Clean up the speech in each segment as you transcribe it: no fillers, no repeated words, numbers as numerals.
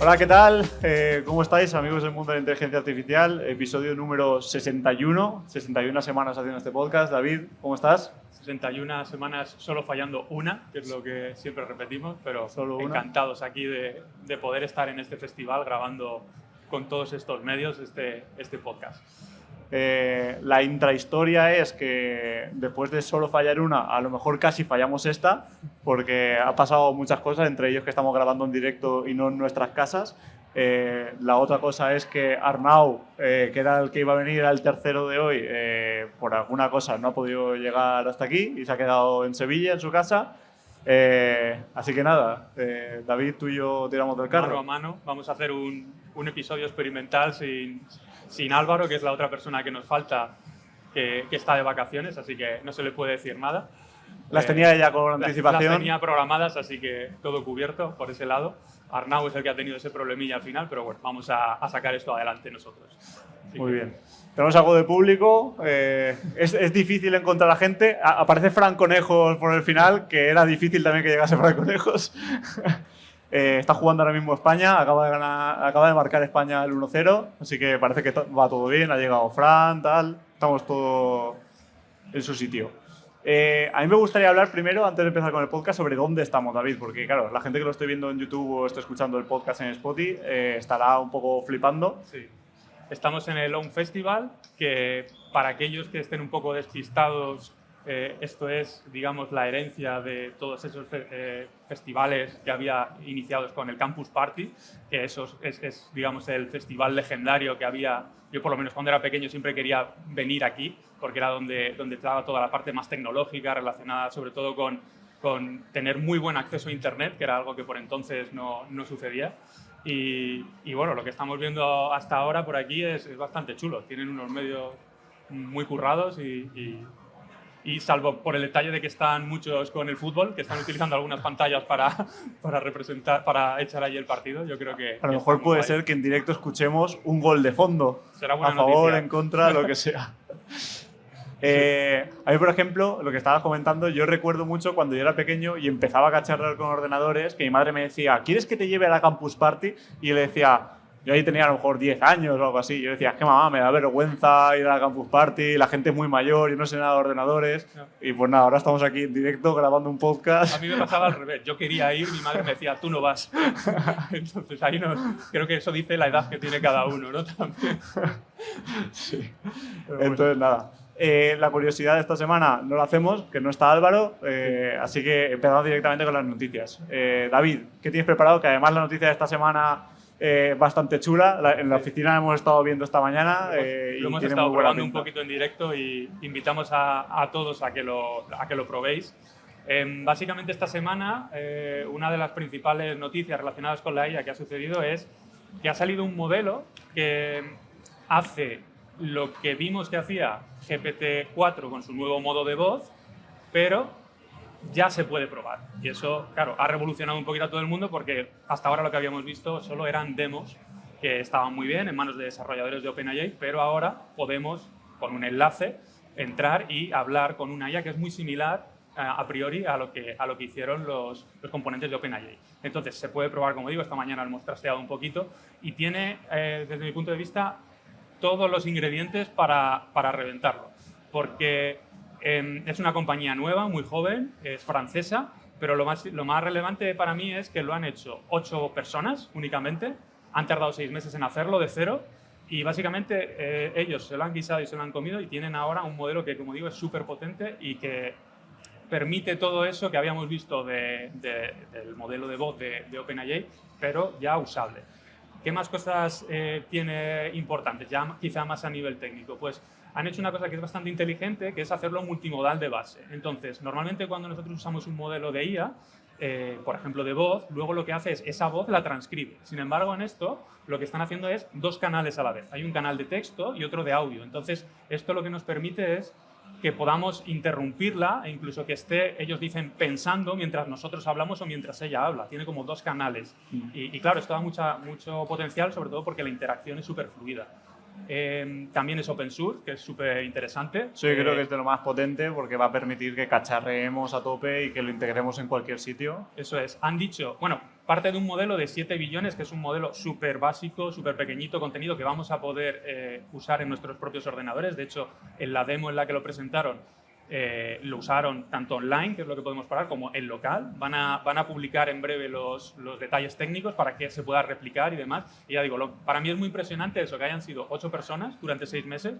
Hola, ¿qué tal? ¿Cómo estáis, amigos del mundo de la inteligencia artificial? Episodio número 61, 61 semanas haciendo este podcast. David, ¿cómo estás? 61 semanas solo fallando una, que es lo que siempre repetimos, pero Solo encantados aquí de poder estar en este festival grabando con todos estos medios este podcast. La intrahistoria es que después de solo fallar una, a lo mejor casi fallamos esta, porque ha pasado muchas cosas, entre ellos que estamos grabando en directo y no en nuestras casas. La otra cosa es que Arnau, que era el que iba a venir, era el tercero de hoy, por alguna cosa no ha podido llegar hasta aquí y se ha quedado en Sevilla, en su casa. Así que nada, David, tú y yo tiramos del carro. Mano a mano, vamos a hacer un episodio experimental sin Álvaro, que es la otra persona que nos falta, que está de vacaciones, así que no se le puede decir nada. Las tenía ella con anticipación. Las tenía programadas, así que todo cubierto por ese lado. Arnau es el que ha tenido ese problemilla al final, pero bueno, vamos a sacar esto adelante nosotros. Muy bien. Tenemos algo de público. Es difícil encontrar a gente. Aparece Fran Conejos por el final, que era difícil también que llegase Fran Conejos. Está jugando ahora mismo España. Acaba de marcar España el 1-0. Así que parece que va todo bien. Ha llegado Fran, tal. Estamos todo en su sitio. A mí me gustaría hablar primero, antes de empezar con el podcast, sobre dónde estamos, David, porque claro, la gente que lo esté viendo en YouTube o esté escuchando el podcast en Spotify estará un poco flipando. Sí. Estamos en el OWN Festival, que para aquellos que estén un poco despistados, esto es, digamos, la herencia de todos esos festivales que había iniciados con el Campus Party, que eso es, digamos, el festival legendario que había. Yo, por lo menos, cuando era pequeño siempre quería venir aquí, porque era donde estaba toda la parte más tecnológica, relacionada sobre todo con tener muy buen acceso a Internet, que era algo que por entonces no sucedía. Y bueno, lo que estamos viendo hasta ahora por aquí es bastante chulo. Tienen unos medios muy currados y salvo por el detalle de que están muchos con el fútbol, que están utilizando algunas pantallas para representar, para echar allí el partido, yo creo que... A lo mejor puede ser que en directo escuchemos un gol de fondo. Será buena a favor, noticia. En contra, lo que sea. A mí, por ejemplo, lo que estabas comentando, yo recuerdo mucho cuando yo era pequeño y empezaba a cacharrar con ordenadores, que mi madre me decía, ¿quieres que te lleve a la Campus Party? Y yo le decía, yo ahí tenía a lo mejor 10 años o algo así, yo decía, es que mamá, me da vergüenza ir a la Campus Party, la gente es muy mayor y no sé nada de ordenadores. No. Y pues nada, ahora estamos aquí en directo grabando un podcast. A mí me pasaba al revés, yo quería ir, mi madre me decía, tú no vas. Entonces ahí creo que eso dice la edad que tiene cada uno, ¿no? También. Sí. Entonces nada. La curiosidad de esta semana no la hacemos, que no está Álvaro, así que empezamos directamente con las noticias. David, ¿qué tienes preparado? Que además la noticia de esta semana es bastante chula. En la oficina hemos estado viendo esta mañana. Lo hemos estado probando un poquito en directo y invitamos a todos a que lo probéis. Básicamente esta semana una de las principales noticias relacionadas con la IA que ha sucedido es que ha salido un modelo que hace lo que vimos que hacía GPT-4 con su nuevo modo de voz, pero ya se puede probar. Y eso, claro, ha revolucionado un poquito a todo el mundo porque hasta ahora lo que habíamos visto solo eran demos que estaban muy bien en manos de desarrolladores de OpenAI, pero ahora podemos, con un enlace, entrar y hablar con una IA que es muy similar a priori a lo que hicieron los componentes de OpenAI. Entonces, se puede probar, como digo, esta mañana lo hemos trasteado un poquito y tiene, desde mi punto de vista, todos los ingredientes para reventarlo, porque es una compañía nueva, muy joven, es francesa, pero lo más relevante para mí es que lo han hecho 8 personas únicamente, han tardado 6 meses en hacerlo de cero y básicamente ellos se lo han guisado y se lo han comido y tienen ahora un modelo que, como digo, es súper potente y que permite todo eso que habíamos visto del modelo de voz de OpenAI, pero ya usable. ¿Qué más cosas tiene importantes, ya quizá más a nivel técnico? Pues han hecho una cosa que es bastante inteligente, que es hacerlo multimodal de base. Entonces, normalmente cuando nosotros usamos un modelo de IA, por ejemplo de voz, luego lo que hace es esa voz la transcribe. Sin embargo, en esto lo que están haciendo es 2 canales a la vez. Hay un canal de texto y otro de audio. Entonces, esto lo que nos permite es que podamos interrumpirla e incluso que esté, ellos dicen, pensando mientras nosotros hablamos o mientras ella habla. Tiene como 2 canales. Y claro, esto da mucho potencial, sobre todo porque la interacción es súper fluida. También es open source, que es súper interesante. Sí, creo que es de lo más potente porque va a permitir que cacharreemos a tope y que lo integremos en cualquier sitio. Eso es. Han dicho, bueno, parte de un modelo de 7 billones, que es un modelo súper básico, súper pequeñito, contenido que vamos a poder usar en nuestros propios ordenadores. De hecho, en la demo en la que lo presentaron, lo usaron tanto online, que es lo que podemos parar, como en local. Van a publicar en breve los detalles técnicos para que se pueda replicar y demás. Y ya digo, para mí es muy impresionante eso, que hayan sido 8 personas durante 6 meses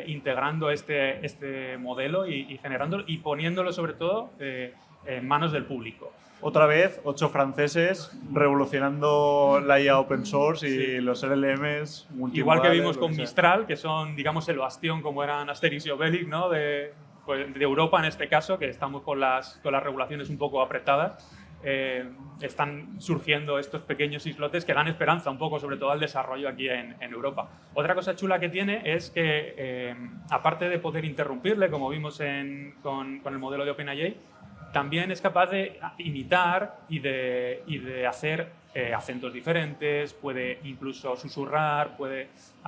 integrando este modelo y generándolo y poniéndolo sobre todo en manos del público. Otra vez, 8 franceses revolucionando la IA open source y los LLMs multimodales. Igual que vimos con Mistral, que son, digamos, el bastión, como eran Asterix y Obelix, ¿no? de Europa en este caso, que estamos con las regulaciones un poco apretadas. Están surgiendo estos pequeños islotes que dan esperanza un poco, sobre todo al desarrollo aquí en Europa. Otra cosa chula que tiene es que, aparte de poder interrumpirle, como vimos con el modelo de OpenAI, también es capaz de imitar y de hacer acentos diferentes, puede incluso susurrar,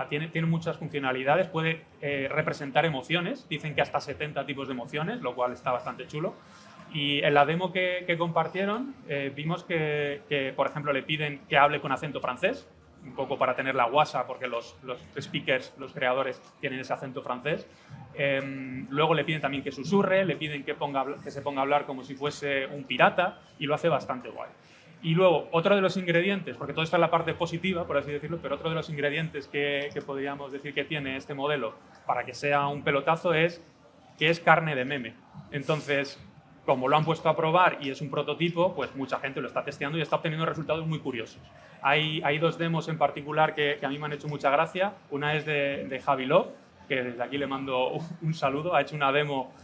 tiene muchas funcionalidades, puede representar emociones, dicen que hasta 70 tipos de emociones, lo cual está bastante chulo. Y en la demo que compartieron vimos que, por ejemplo, le piden que hable con acento francés, un poco para tener la guasa, porque los speakers, los creadores, tienen ese acento francés. Luego le piden también que susurre, le piden que se ponga a hablar como si fuese un pirata, y lo hace bastante guay. Y luego, otro de los ingredientes, porque todo esto es la parte positiva, por así decirlo, pero otro de los ingredientes que podríamos decir que tiene este modelo para que sea un pelotazo es que es carne de meme. Entonces, como lo han puesto a probar y es un prototipo, pues mucha gente lo está testeando y está obteniendo resultados muy curiosos. Hay 2 demos en particular que a mí me han hecho mucha gracia. Una es de Javi Love, que desde aquí le mando un saludo. Ha hecho una demo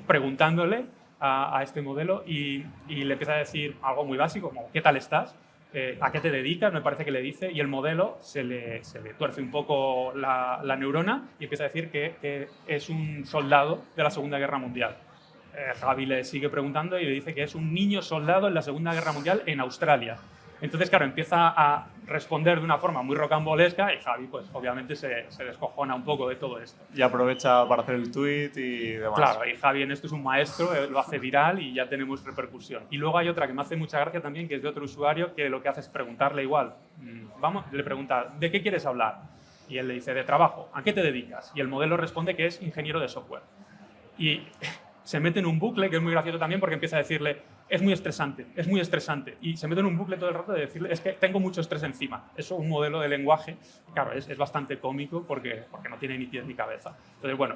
preguntándole a este modelo y le empieza a decir algo muy básico, como ¿qué tal estás? ¿A qué te dedicas? Me parece que le dice, y el modelo se le tuerce un poco la neurona y empieza a decir que es un soldado de la Segunda Guerra Mundial. Javi le sigue preguntando y le dice que es un niño soldado en la Segunda Guerra Mundial en Australia. Entonces, claro, empieza a responder de una forma muy rocambolesca y Javi, pues, obviamente se descojona un poco de todo esto. Y aprovecha para hacer el tweet y demás. Claro, y Javi en esto es un maestro, lo hace viral y ya tenemos repercusión. Y luego hay otra que me hace mucha gracia también, que es de otro usuario, que lo que hace es preguntarle igual. Le pregunta, ¿de qué quieres hablar? Y él le dice, de trabajo. ¿A qué te dedicas? Y el modelo responde que es ingeniero de software. Y se mete en un bucle que es muy gracioso también porque empieza a decirle, es muy estresante. Y se mete en un bucle todo el rato de decirle, es que tengo mucho estrés encima. Eso, un modelo de lenguaje, claro, es bastante cómico porque no tiene ni pies ni cabeza. Entonces, bueno,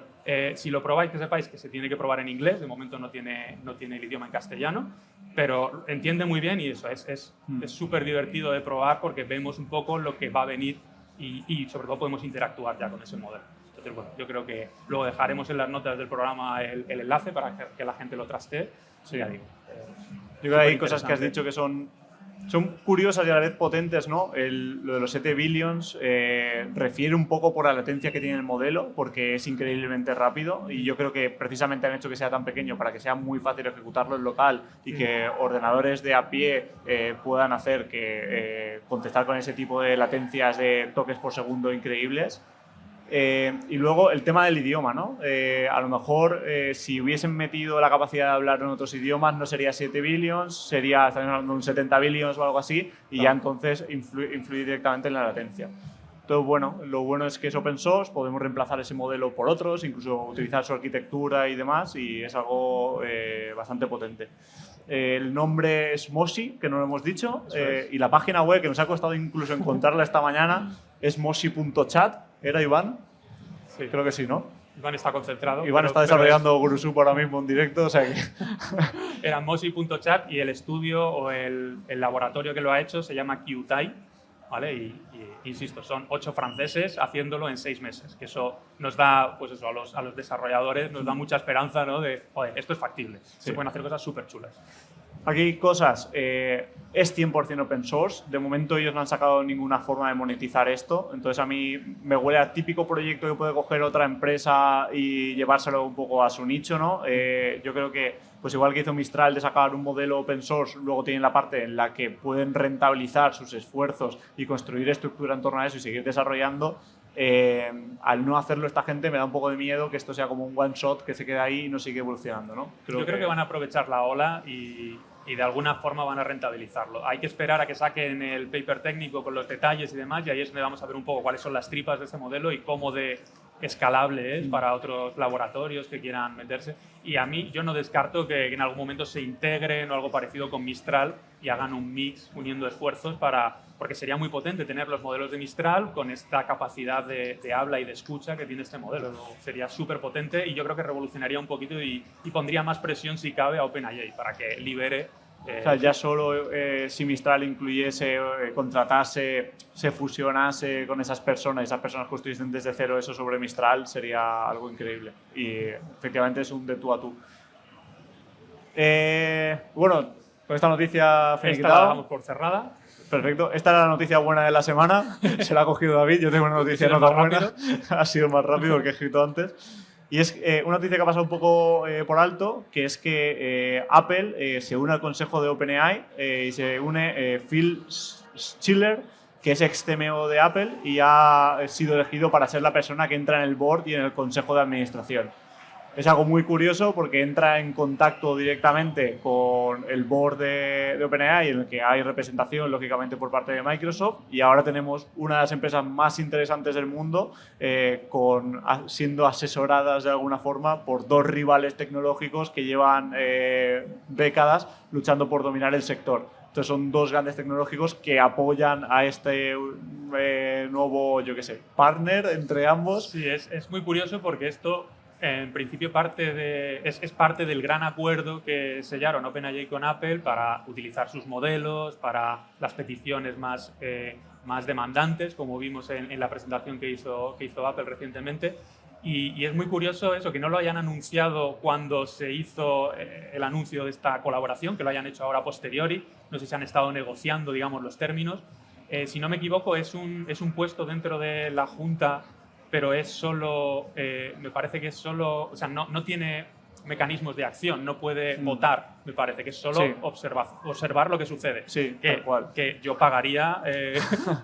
si lo probáis, que sepáis que se tiene que probar en inglés, de momento no tiene el idioma en castellano, pero entiende muy bien y eso es súper divertido de probar porque vemos un poco lo que va a venir y sobre todo podemos interactuar ya con ese modelo. Entonces, bueno, yo creo que luego dejaremos en las notas del programa el enlace para que la gente lo trastee. Sí. Ya digo, yo creo que hay cosas que has dicho que son curiosas y a la vez potentes, ¿no? Lo de los 7 billions refiere un poco por la latencia que tiene el modelo, porque es increíblemente rápido y yo creo que precisamente han hecho que sea tan pequeño para que sea muy fácil ejecutarlo en local y que ordenadores de a pie puedan hacer que contestar con ese tipo de latencias de toques por segundo increíbles. Y luego el tema del idioma, ¿no? A lo mejor si hubiesen metido la capacidad de hablar en otros idiomas no sería 7 billions, estaríamos hablando de un 70 billions o algo así y claro, ya entonces influir directamente en la latencia. Entonces, bueno, lo bueno es que es open source, podemos reemplazar ese modelo por otros, incluso utilizar su arquitectura y demás y es algo bastante potente. El nombre es Moshi, que no lo hemos dicho, y la página web, que nos ha costado incluso encontrarla esta mañana, es moshi.chat. ¿Era Iván? Sí. Creo que sí, ¿no? Iván está concentrado. Iván está desarrollando GuruSoup ahora mismo en directo, o sea que... Era moshi.chat y el estudio o el laboratorio que lo ha hecho se llama QTAI, ¿vale? Y insisto, son 8 franceses haciéndolo en 6 meses, que eso nos da, pues eso, a los desarrolladores nos da mucha esperanza, ¿no? De, joder, esto es factible, sí, se pueden hacer cosas súper chulas. Aquí hay cosas, es 100% open source, de momento ellos no han sacado ninguna forma de monetizar esto, entonces a mí me huele a típico proyecto que puede coger otra empresa y llevárselo un poco a su nicho, ¿no? Yo creo que, pues igual que hizo Mistral de sacar un modelo open source, luego tienen la parte en la que pueden rentabilizar sus esfuerzos y construir estructura en torno a eso y seguir desarrollando. al no hacerlo esta gente me da un poco de miedo que esto sea como un one shot que se queda ahí y no sigue evolucionando, ¿no? Yo creo que van a aprovechar la ola y de alguna forma van a rentabilizarlo. Hay que esperar a que saquen el paper técnico con los detalles y demás, y ahí es donde vamos a ver un poco cuáles son las tripas de este modelo y cómo de escalable es para otros laboratorios que quieran meterse. Y a mí, yo no descarto que en algún momento se integren o algo parecido con Mistral y hagan un mix uniendo esfuerzos porque sería muy potente tener los modelos de Mistral con esta capacidad de habla y de escucha que tiene este modelo. Sería súper potente y yo creo que revolucionaría un poquito y pondría más presión, si cabe, a OpenAI para que libere. O sea, ya solo si Mistral incluyese, contratase, se fusionase con esas personas construyesen desde cero eso sobre Mistral, sería algo increíble. Y efectivamente es un de tú a tú. Bueno, con esta noticia finiquitado. Esta la damos por cerrada. Perfecto. Esta era la noticia buena de la semana. Se la ha cogido David. Yo tengo una noticia no tan buena. Ha sido más rápido porque he escrito antes. Y es una noticia que ha pasado un poco por alto, que es que Apple se une al consejo de OpenAI y se une Phil Schiller, que es ex CMO de Apple y ha sido elegido para ser la persona que entra en el board y en el consejo de administración. Es algo muy curioso porque entra en contacto directamente con el board de OpenAI, en el que hay representación, lógicamente, por parte de Microsoft, y ahora tenemos una de las empresas más interesantes del mundo siendo asesoradas de alguna forma por dos rivales tecnológicos que llevan décadas luchando por dominar el sector. Entonces son dos grandes tecnológicos que apoyan a este nuevo, yo qué sé, partner entre ambos. Sí, es muy curioso porque esto en principio es parte del gran acuerdo que sellaron OpenAI con Apple para utilizar sus modelos, para las peticiones más demandantes, como vimos en la presentación que hizo Apple recientemente. Y es muy curioso eso, que no lo hayan anunciado cuando se hizo el anuncio de esta colaboración, que lo hayan hecho ahora a posteriori. No sé si han estado negociando, digamos, los términos. Si no me equivoco, es un puesto dentro de la Junta, pero es solo, me parece que es solo, o sea, no tiene mecanismos de acción, no puede votar, me parece que es solo observar lo que sucede. Sí, tal cual. Que yo pagaría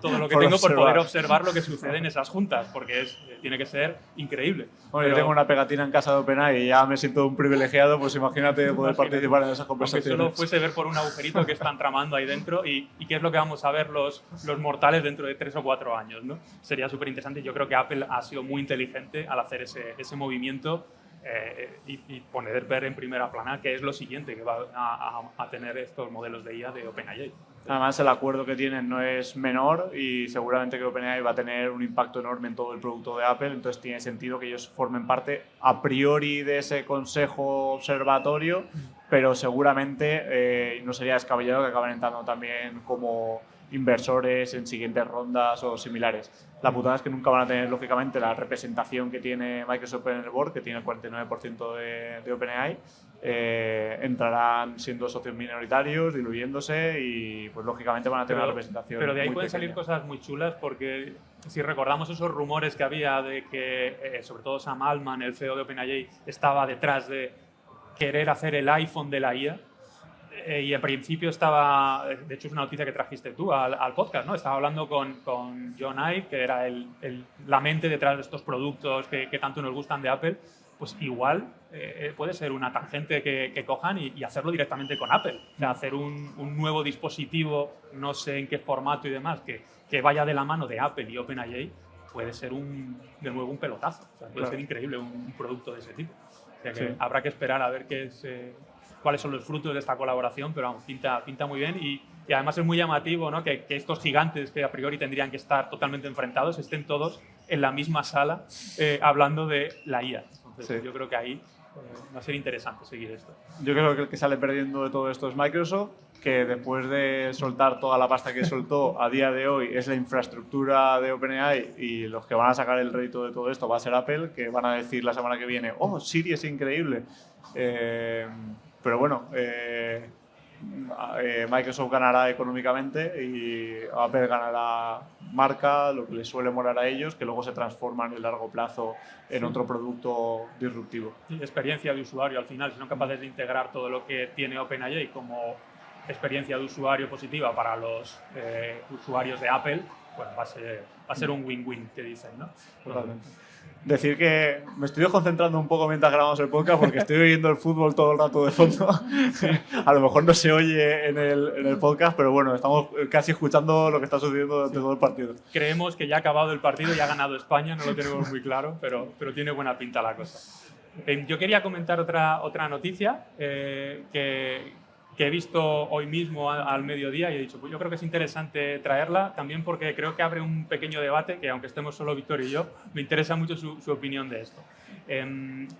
todo lo que tengo por poder observar lo que sucede en esas juntas, porque tiene que ser increíble. Bueno, yo tengo una pegatina en casa de OpenAI y ya me siento un privilegiado, pues imagínate poder participar en esas conversaciones. Aunque solo fuese ver por un agujerito que están tramando ahí dentro y qué es lo que vamos a ver los mortales dentro de 3 o 4 años, ¿no? Sería súper interesante. Yo creo que Apple ha sido muy inteligente al hacer ese movimiento y poder ver en primera plana qué es lo siguiente que va a tener estos modelos de IA de OpenAI. Además, el acuerdo que tienen no es menor y seguramente que OpenAI va a tener un impacto enorme en todo el producto de Apple, entonces tiene sentido que ellos formen parte a priori de ese consejo observatorio, pero seguramente no sería descabellado que acaben entrando también como inversores en siguientes rondas o similares. La putada es que nunca van a tener, lógicamente, la representación que tiene Microsoft en el board, que tiene el 49% de OpenAI. Entrarán siendo socios minoritarios, diluyéndose y, pues, lógicamente van a tener una representación. Pero de ahí muy pueden pequeña. salir cosas muy chulas porque si recordamos esos rumores que había de que, sobre todo Sam Altman, el CEO de OpenAI, estaba detrás de querer hacer el iPhone de la IA. Y en principio estaba, de hecho es una noticia que trajiste tú al podcast, ¿no? Estaba hablando con John Ive, que era la mente detrás de estos productos que tanto nos gustan de Apple. Pues igual puede ser una tangente que cojan y hacerlo directamente con Apple. O sea, hacer un nuevo dispositivo, no sé en qué formato y demás, que vaya de la mano de Apple y OpenAI, puede ser de nuevo un pelotazo. O sea, puede ser increíble un producto de ese tipo. O sea, que habrá que esperar a ver cuáles son los frutos de esta colaboración, pero vamos, pinta muy bien y además es muy llamativo, ¿no? que estos gigantes que a priori tendrían que estar totalmente enfrentados estén todos en la misma sala hablando de la IA. Entonces, yo creo que ahí va a ser interesante seguir esto. Yo creo que el que sale perdiendo de todo esto es Microsoft, que después de soltar toda la pasta que soltó a día de hoy es la infraestructura de OpenAI y los que van a sacar el rédito de todo esto va a ser Apple, que van a decir la semana que viene, oh, Siri es increíble. Pero bueno, Microsoft ganará económicamente y Apple ganará marca, lo que les suele molar a ellos, que luego se transforma en el largo plazo en otro producto disruptivo. Sí, experiencia de usuario al final, si son capaces de integrar todo lo que tiene OpenAI como experiencia de usuario positiva para los usuarios de Apple, pues va a ser un win-win, que dicen, ¿no? Totalmente. Decir que me estoy concentrando un poco mientras grabamos el podcast porque estoy oyendo el fútbol todo el rato de fondo. Sí. A lo mejor no se oye en el podcast, pero bueno, estamos casi escuchando lo que está sucediendo durante todo el partido. Creemos que ya ha acabado el partido y ha ganado España, no lo tenemos muy claro, pero tiene buena pinta la cosa. Yo quería comentar otra noticia que he visto hoy mismo al mediodía y he dicho, pues yo creo que es interesante traerla también porque creo que abre un pequeño debate que, aunque estemos solo Víctor y yo, me interesa mucho su opinión de esto.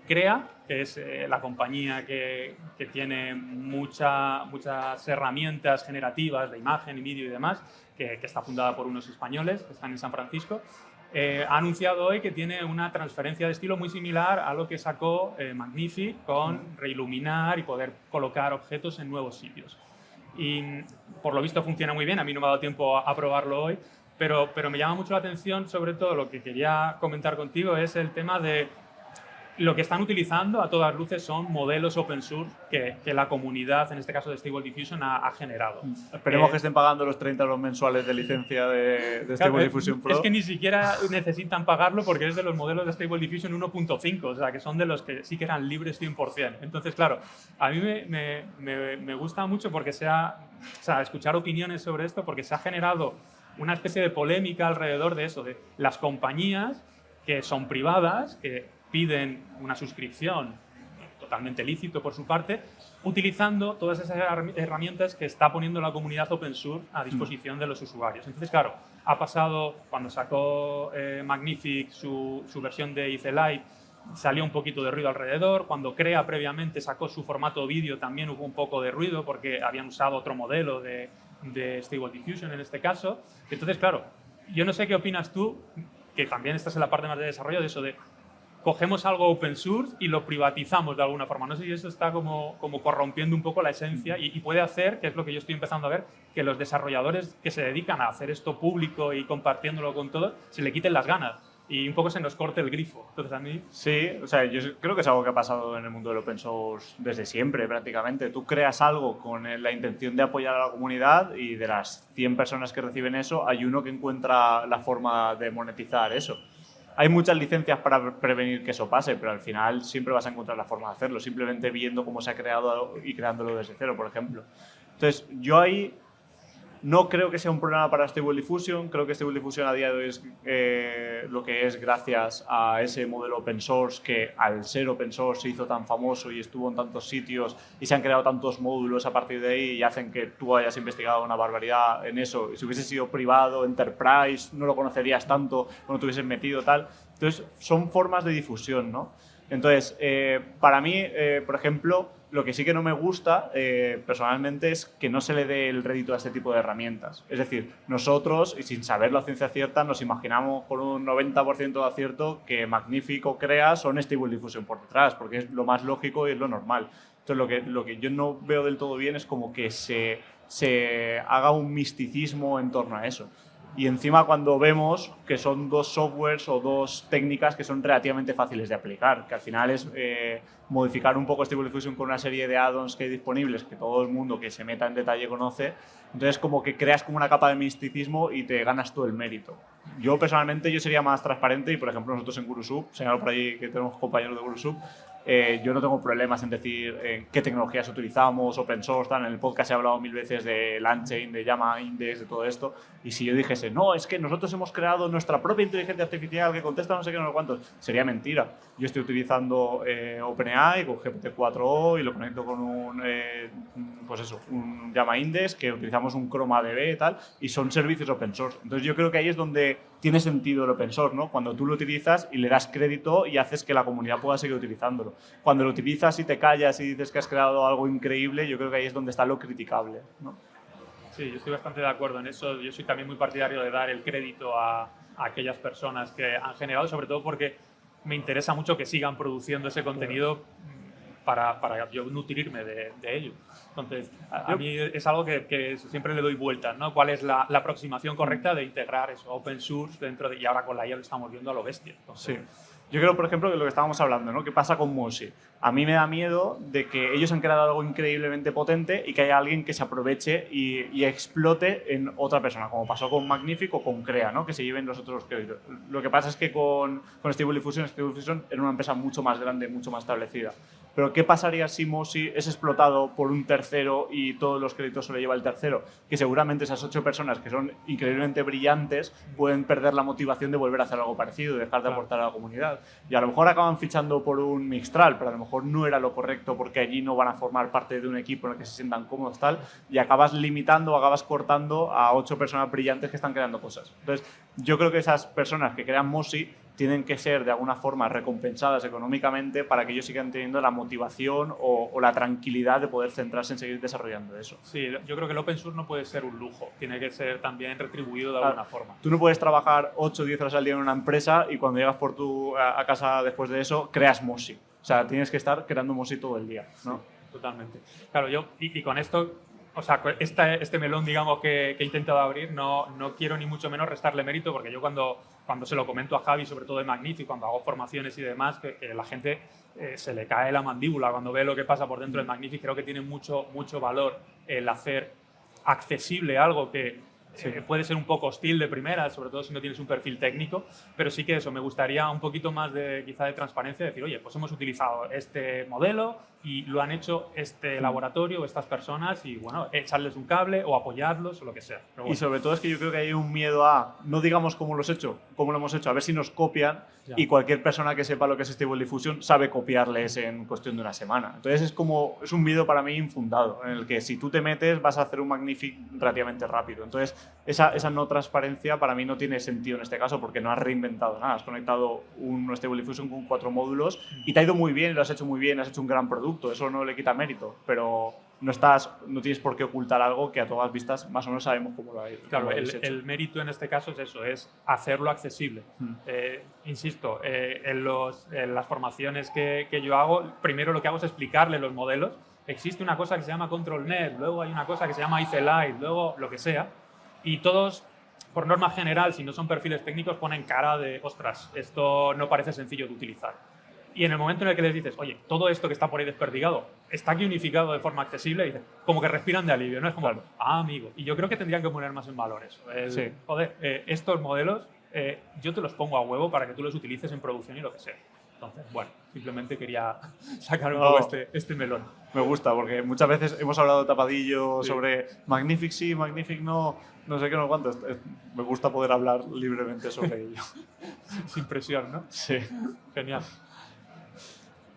Crea, que es la compañía que tiene muchas herramientas generativas de imagen y vídeo y demás, que está fundada por unos españoles que están en San Francisco, ha anunciado hoy que tiene una transferencia de estilo muy similar a lo que sacó Magnific con reiluminar y poder colocar objetos en nuevos sitios. Y por lo visto funciona muy bien, a mí no me ha dado tiempo a probarlo hoy, pero me llama mucho la atención, sobre todo lo que quería comentar contigo es el tema de lo que están utilizando a todas luces son modelos open source que la comunidad, en este caso de Stable Diffusion, ha generado. Esperemos que estén pagando los 30 euros mensuales de licencia de Stable Diffusion Pro. Es que ni siquiera necesitan pagarlo porque es de los modelos de Stable Diffusion 1.5, o sea, que son de los que sí que eran libres 100%. Entonces, claro, a mí me gusta mucho porque escuchar opiniones sobre esto, porque se ha generado una especie de polémica alrededor de eso, de las compañías que son privadas, que piden una suscripción, totalmente lícito por su parte, utilizando todas esas herramientas que está poniendo la comunidad open source a disposición de los usuarios. Entonces, claro, ha pasado, cuando sacó Magnific su versión de Icelite, salió un poquito de ruido alrededor. Cuando Crea previamente sacó su formato vídeo, también hubo un poco de ruido porque habían usado otro modelo de Stable Diffusion en este caso. Entonces, claro, yo no sé qué opinas tú, que también estás en la parte más de desarrollo, de eso de cogemos algo open source y lo privatizamos de alguna forma. No sé si eso está como corrompiendo un poco la esencia y puede hacer, que es lo que yo estoy empezando a ver, que los desarrolladores que se dedican a hacer esto público y compartiéndolo con todos, se le quiten las ganas y un poco se nos corte el grifo. Entonces a mí... Sí, o sea, yo creo que es algo que ha pasado en el mundo del open source desde siempre prácticamente. Tú creas algo con la intención de apoyar a la comunidad y de las 100 personas que reciben eso, hay uno que encuentra la forma de monetizar eso. Hay muchas licencias para prevenir que eso pase, pero al final siempre vas a encontrar la forma de hacerlo, simplemente viendo cómo se ha creado y creándolo desde cero, por ejemplo. Entonces, yo ahí no creo que sea un problema para Stable Diffusion, creo que Stable Diffusion a día de hoy es lo que es gracias a ese modelo open source que al ser open source se hizo tan famoso y estuvo en tantos sitios y se han creado tantos módulos a partir de ahí y hacen que tú hayas investigado una barbaridad en eso. Si hubiese sido privado, enterprise, no lo conocerías tanto, no te hubieses metido tal. Entonces, son formas de difusión, ¿no? Entonces, para mí, por ejemplo, lo que sí que no me gusta personalmente es que no se le dé el rédito a este tipo de herramientas. Es decir, nosotros, y sin saber la ciencia cierta, nos imaginamos con un 90% de acierto que Magnific o Crea son Stable Diffusion por detrás, porque es lo más lógico y es lo normal. Entonces, lo que yo no veo del todo bien es como que se haga un misticismo en torno a eso. Y encima cuando vemos que son dos softwares o dos técnicas que son relativamente fáciles de aplicar, que al final es modificar un poco Stable Diffusion con una serie de add-ons que hay disponibles que todo el mundo que se meta en detalle conoce, entonces como que creas como una capa de misticismo y te ganas todo el mérito. Yo personalmente sería más transparente y por ejemplo nosotros en GuruSub, señalo por ahí que tenemos compañeros de GuruSub, yo no tengo problemas en decir qué tecnologías utilizamos, open source, tal. En el podcast he hablado 1000 veces de Langchain, de Llama Index, de todo esto. Y si yo dijese, no, es que nosotros hemos creado nuestra propia inteligencia artificial que contesta no sé qué, no sé cuántos, sería mentira. Yo estoy utilizando OpenAI con GPT-4o y lo conecto con un Llama Index, que utilizamos un ChromaDB y tal, y son servicios open source. Entonces yo creo que ahí es donde tiene sentido el open source, ¿no? Cuando tú lo utilizas y le das crédito y haces que la comunidad pueda seguir utilizándolo. Cuando lo utilizas y te callas y dices que has creado algo increíble, yo creo que ahí es donde está lo criticable, ¿no? Sí, yo estoy bastante de acuerdo en eso. Yo soy también muy partidario de dar el crédito a aquellas personas que han generado, sobre todo porque me interesa mucho que sigan produciendo ese contenido para yo nutrirme de ello. Entonces, a mí es algo que siempre le doy vueltas, ¿no? ¿Cuál es la aproximación correcta de integrar eso, open source dentro de... Y ahora con la IA lo estamos viendo a lo bestia. Entonces, sí. Yo creo, por ejemplo, que lo que estábamos hablando, ¿no? ¿Qué pasa con Moshi? A mí me da miedo de que ellos han creado algo increíblemente potente y que haya alguien que se aproveche y explote en otra persona, como pasó con Magnific o con Crea, ¿no? Que se lleven los otros créditos. Lo que pasa es que con Stable Diffusion era una empresa mucho más grande, mucho más establecida. Pero ¿qué pasaría si Moshi es explotado por un tercero y todos los créditos se lo lleva el tercero? Que seguramente esas 8 personas que son increíblemente brillantes pueden perder la motivación de volver a hacer algo parecido, de dejar de aportar a la comunidad. Y a lo mejor acaban fichando por un Mixtral, pero a lo mejor no era lo correcto porque allí no van a formar parte de un equipo en el que se sientan cómodos tal, y acabas limitando, acabas cortando a 8 personas brillantes que están creando cosas. Entonces, yo creo que esas personas que crean Moshi tienen que ser de alguna forma recompensadas económicamente para que ellos sigan teniendo la motivación o la tranquilidad de poder centrarse en seguir desarrollando eso. Sí, yo creo que el open source no puede ser un lujo, tiene que ser también retribuido de alguna forma. Tú no puedes trabajar 8 o 10 horas al día en una empresa y cuando llegas a casa después de eso, creas Moshi. O sea, tienes que estar creando Moshi todo el día, ¿no? Sí, totalmente. Claro, yo, y con esto, o sea, este melón, digamos, que he intentado abrir, no quiero ni mucho menos restarle mérito, porque yo cuando se lo comento a Javi, sobre todo de Magnific, cuando hago formaciones y demás, que la gente se le cae la mandíbula cuando ve lo que pasa por dentro de Magnific. Creo que tiene mucho valor el hacer accesible algo que puede ser un poco hostil de primera, sobre todo si no tienes un perfil técnico, pero sí que eso, me gustaría un poquito más quizá de transparencia, decir, oye, pues hemos utilizado este modelo y lo han hecho este laboratorio o estas personas y, bueno, echarles un cable o apoyarlos o lo que sea. Pero bueno. Y sobre todo es que yo creo que hay un miedo a, no digamos cómo lo hemos hecho, a ver si nos copian, y cualquier persona que sepa lo que es Stable Diffusion sabe copiarles en cuestión de una semana. Entonces es un miedo para mí infundado, en el que si tú te metes vas a hacer un Magnific relativamente rápido. Entonces esa no transparencia para mí no tiene sentido en este caso porque no has reinventado nada. Has conectado un Stable Diffusion con 4 módulos y te ha ido muy bien, lo has hecho muy bien, has hecho un gran producto, eso no le quita mérito, pero no tienes por qué ocultar algo que a todas vistas más o menos sabemos cómo lo habéis hecho. Claro, el mérito en este caso es eso, es hacerlo accesible. Insisto, en las formaciones que yo hago, primero lo que hago es explicarle los modelos. Existe una cosa que se llama ControlNet, luego hay una cosa que se llama ICLite, luego lo que sea, y todos, por norma general, si no son perfiles técnicos, ponen cara de, ostras, esto no parece sencillo de utilizar. Y en el momento en el que les dices, oye, todo esto que está por ahí desperdigado está aquí unificado de forma accesible, y dicen, como que respiran de alivio, ¿no? Es como, claro, amigo. Y yo creo que tendrían que poner más en valor eso. Sí. Joder, estos modelos yo te los pongo a huevo para que tú los utilices en producción y lo que sea. Entonces, bueno, simplemente quería sacar un poco este melón. Me gusta, porque muchas veces hemos hablado tapadillo sobre Magnific sí, Magnific no sé qué, no cuánto. Me gusta poder hablar libremente sobre ello. Sin presión, ¿no? Sí. Genial.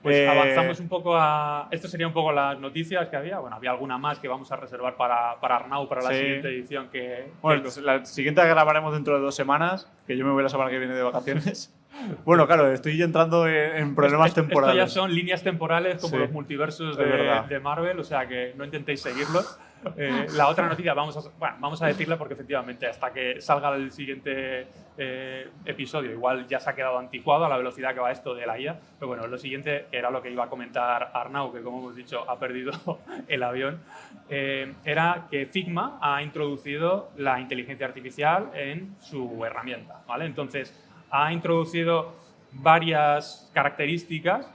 Pues avanzamos un poco a... Esto sería un poco las noticias que había. Bueno, había alguna más que vamos a reservar para Arnau, para la siguiente edición. Bueno, la siguiente la grabaremos dentro de 2 semanas, que yo me voy la semana que viene de vacaciones. Bueno, claro, estoy entrando en problemas temporales. Esto ya son líneas temporales como los multiversos de Marvel, o sea que no intentéis seguirlos. La otra noticia vamos a decirla porque efectivamente hasta que salga el siguiente episodio igual ya se ha quedado anticuado a la velocidad que va esto de la IA, pero bueno, lo siguiente era lo que iba a comentar Arnau, que como hemos dicho ha perdido el avión, era que Figma ha introducido la inteligencia artificial en su herramienta, ¿vale? Entonces ha introducido varias características.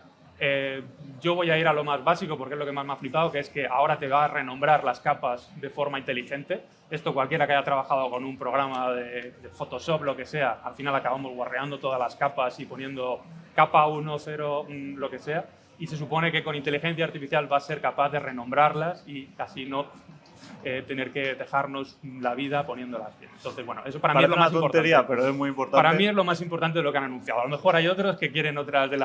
Yo voy a ir a lo más básico porque es lo que más me ha flipado, que es que ahora te va a renombrar las capas de forma inteligente. Esto cualquiera que haya trabajado con un programa de Photoshop, lo que sea, al final acabamos guarreando todas las capas y poniendo capa 1, 0, lo que sea. Y se supone que con inteligencia artificial va a ser capaz de renombrarlas y así no tener que dejarnos la vida poniéndolas bien. Entonces, bueno, eso para mí es lo más tontería, importante. pero es muy importante. Para mí es lo más importante de lo que han anunciado. A lo mejor hay otros que quieren otras de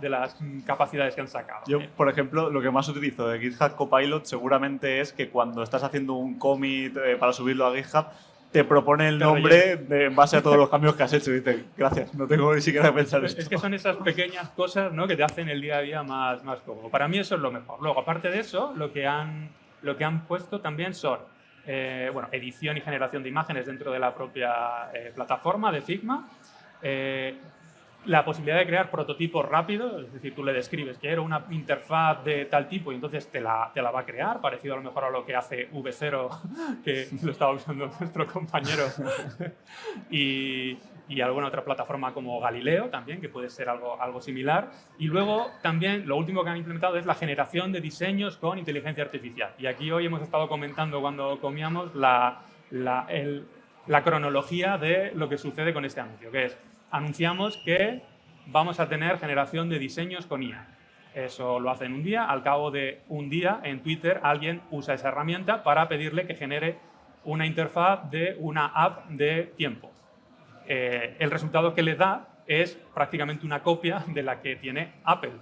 las capacidades que han sacado. Yo, por ejemplo, lo que más utilizo de GitHub Copilot seguramente es que cuando estás haciendo un commit para subirlo a GitHub, te propone el nombre en base a todos los cambios que has hecho. Y dices, gracias, no tengo ni siquiera que pensar esto. Es que son esas pequeñas cosas, ¿no?, que te hacen el día a día más cómodo. Para mí eso es lo mejor. Luego, aparte de eso, lo que han puesto también son edición y generación de imágenes dentro de la propia plataforma de Figma. la posibilidad de crear prototipos rápidos, es decir, tú le describes que quiero una interfaz de tal tipo y entonces te la va a crear, parecido a lo mejor a lo que hace V0, que lo estaba usando nuestro compañero, y alguna otra plataforma como Galileo también, que puede ser algo similar. Y luego también lo último que han implementado es la generación de diseños con inteligencia artificial. Y aquí hoy hemos estado comentando cuando comíamos la cronología de lo que sucede con este anuncio, que es, anunciamos que vamos a tener generación de diseños con IA. Eso lo hacen un día, al cabo de un día en Twitter alguien usa esa herramienta para pedirle que genere una interfaz de una app de tiempo. El resultado que le da es prácticamente una copia de la que tiene Apple.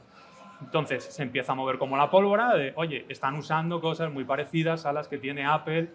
Entonces se empieza a mover como la pólvora de, oye, están usando cosas muy parecidas a las que tiene Apple.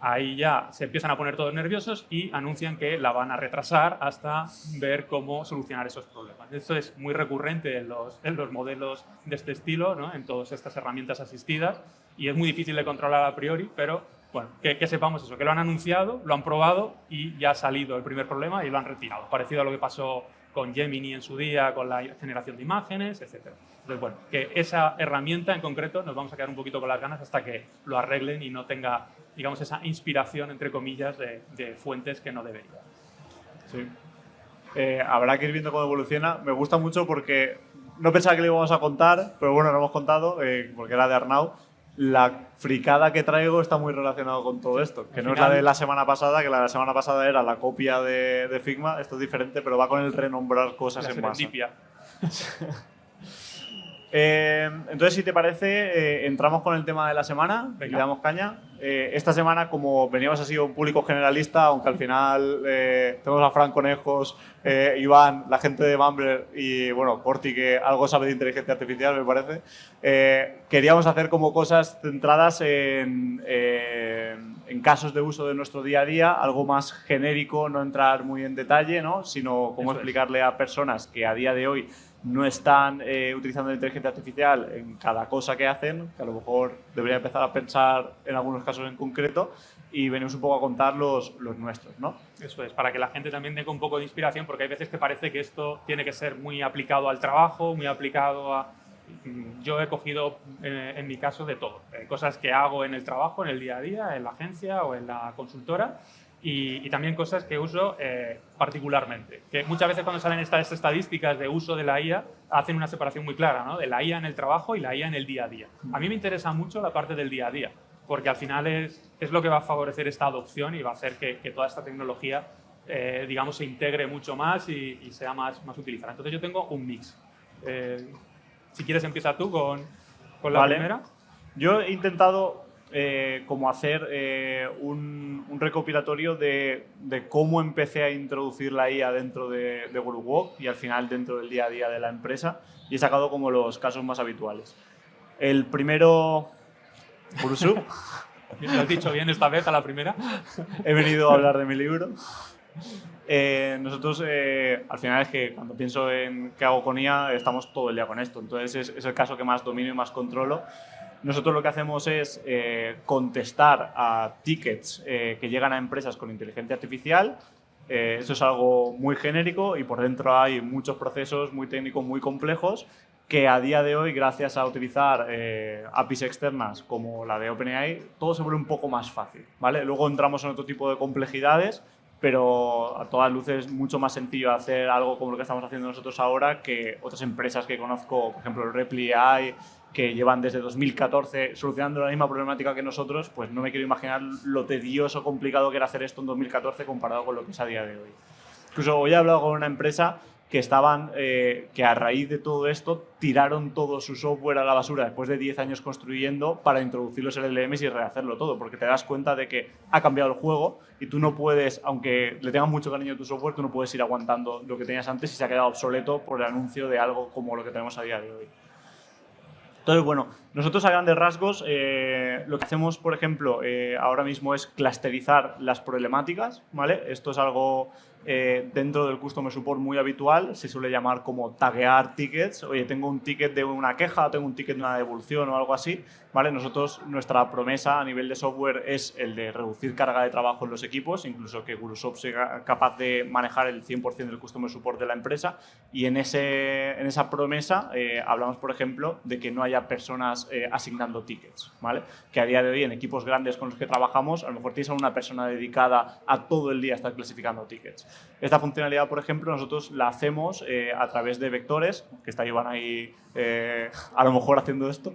Ahí ya se empiezan a poner todos nerviosos y anuncian que la van a retrasar hasta ver cómo solucionar esos problemas. Esto es muy recurrente en los modelos de este estilo, ¿no? En todas estas herramientas asistidas, y es muy difícil de controlar a priori, pero bueno, que sepamos eso, que lo han anunciado, lo han probado y ya ha salido el primer problema y lo han retirado. Parecido a lo que pasó con Gemini en su día, con la generación de imágenes, etc. Entonces, bueno, que esa herramienta en concreto nos vamos a quedar un poquito con las ganas hasta que lo arreglen y no tenga, digamos, esa inspiración, entre comillas, de fuentes que no debería. Sí. Habrá que ir viendo cómo evoluciona. Me gusta mucho porque no pensaba que le íbamos a contar, pero bueno, lo hemos contado porque era de Arnau. La fricada que traigo está muy relacionado con todo esto, que no es la de la semana pasada, que la de la semana pasada era la copia de Figma. Esto es diferente, pero va con el renombrar cosas en masa. Entonces, si te parece, entramos con el tema de la semana. Venga. Le damos caña. Esta semana, como veníamos así un público generalista, aunque al final tenemos a Fran Conejos, Iván, la gente de Mumbler y bueno, Corti, que algo sabe de inteligencia artificial, me parece, queríamos hacer como cosas centradas en casos de uso de nuestro día a día, algo más genérico, no entrar muy en detalle, ¿no? Sino cómo explicarle a personas que a día de hoy no están utilizando la inteligencia artificial en cada cosa que hacen, que a lo mejor debería empezar a pensar en algunos casos en concreto, y venimos un poco a contar los nuestros, ¿no? Eso es, para que la gente también tenga un poco de inspiración, porque hay veces que parece que esto tiene que ser muy aplicado al trabajo, muy aplicado a... Yo he cogido, en mi caso, de todo. Cosas que hago en el trabajo, en el día a día, en la agencia o en la consultora, y también cosas que uso particularmente. Que muchas veces cuando salen estas estadísticas de uso de la IA, hacen una separación muy clara, ¿no? De la IA en el trabajo y la IA en el día a día. A mí me interesa mucho la parte del día a día, porque al final es lo que va a favorecer esta adopción y va a hacer que toda esta tecnología, digamos, se integre mucho más y sea más utilizada. Entonces yo tengo un mix. Si quieres empieza tú con la primera. Yo he intentado como hacer un recopilatorio de cómo empecé a introducir la IA dentro de WorkWalk y al final dentro del día a día de la empresa, y he sacado como los casos más habituales. El primero... Burusu. Lo has dicho bien esta vez a la primera. He venido a hablar de mi libro. Nosotros, al final es que cuando pienso en qué hago con IA, estamos todo el día con esto. Entonces es el caso que más domino y más controlo. Nosotros lo que hacemos es contestar a tickets que llegan a empresas con inteligencia artificial. Eso es algo muy genérico y por dentro hay muchos procesos muy técnicos, muy complejos, que a día de hoy, gracias a utilizar APIs externas como la de OpenAI, todo se vuelve un poco más fácil, ¿vale? Luego entramos en otro tipo de complejidades, pero a todas luces es mucho más sencillo hacer algo como lo que estamos haciendo nosotros ahora que otras empresas que conozco, por ejemplo, el Reply AI, que llevan desde 2014 solucionando la misma problemática que nosotros. Pues no me quiero imaginar lo tedioso, complicado que era hacer esto en 2014 comparado con lo que es a día de hoy. Incluso hoy he hablado con una empresa que que a raíz de todo esto tiraron todo su software a la basura después de 10 años construyendo para introducir los LLMs y rehacerlo todo, porque te das cuenta de que ha cambiado el juego y tú no puedes, aunque le tengas mucho cariño a tu software, tú no puedes ir aguantando lo que tenías antes y se ha quedado obsoleto por el anuncio de algo como lo que tenemos a día de hoy. Entonces, bueno, nosotros a grandes rasgos lo que hacemos, por ejemplo, ahora mismo es clusterizar las problemáticas, ¿vale? Esto es algo Dentro del Customer Support muy habitual se suele llamar como taguear tickets. Oye, tengo un ticket de una queja, tengo un ticket de una devolución o algo así, ¿vale? Nosotros, nuestra promesa a nivel de software es el de reducir carga de trabajo en los equipos, incluso que Gurusoft sea capaz de manejar el 100% del Customer Support de la empresa, y en esa promesa hablamos, por ejemplo, de que no haya personas asignando tickets, ¿vale? Que a día de hoy en equipos grandes con los que trabajamos, a lo mejor tienes a una persona dedicada a todo el día a estar clasificando tickets. Esta funcionalidad, por ejemplo, nosotros la hacemos a través de vectores, que está Iván ahí a lo mejor haciendo esto,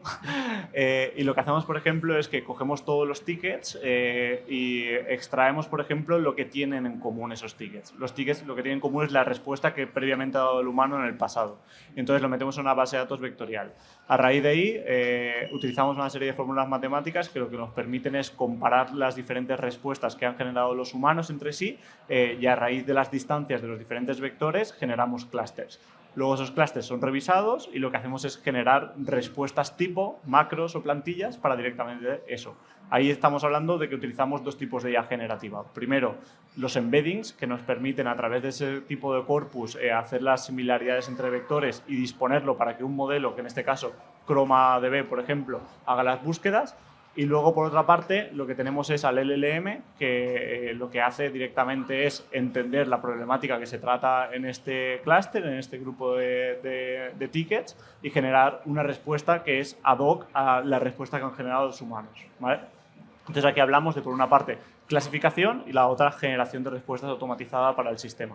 y lo que hacemos, por ejemplo, es que cogemos todos los tickets y extraemos, por ejemplo, lo que tienen en común esos tickets. Los tickets lo que tienen en común es la respuesta que previamente ha dado el humano en el pasado. Entonces lo metemos en una base de datos vectorial. A raíz de ahí utilizamos una serie de fórmulas matemáticas que lo que nos permiten es comparar las diferentes respuestas que han generado los humanos entre sí y a raíz de las distancias de los diferentes vectores generamos clústeres. Luego esos clústeres son revisados y lo que hacemos es generar respuestas tipo, macros o plantillas para directamente eso. Ahí estamos hablando de que utilizamos dos tipos de IA generativa. Primero, los embeddings, que nos permiten a través de ese tipo de corpus hacer las similaridades entre vectores y disponerlo para que un modelo, que en este caso ChromaDB, por ejemplo, haga las búsquedas. Y luego, por otra parte, lo que tenemos es al LLM, que lo que hace directamente es entender la problemática que se trata en este clúster, en este grupo de tickets, y generar una respuesta que es ad hoc a la respuesta que han generado los humanos, ¿vale? Entonces, aquí hablamos de, por una parte, clasificación y la otra, generación de respuestas automatizada para el sistema.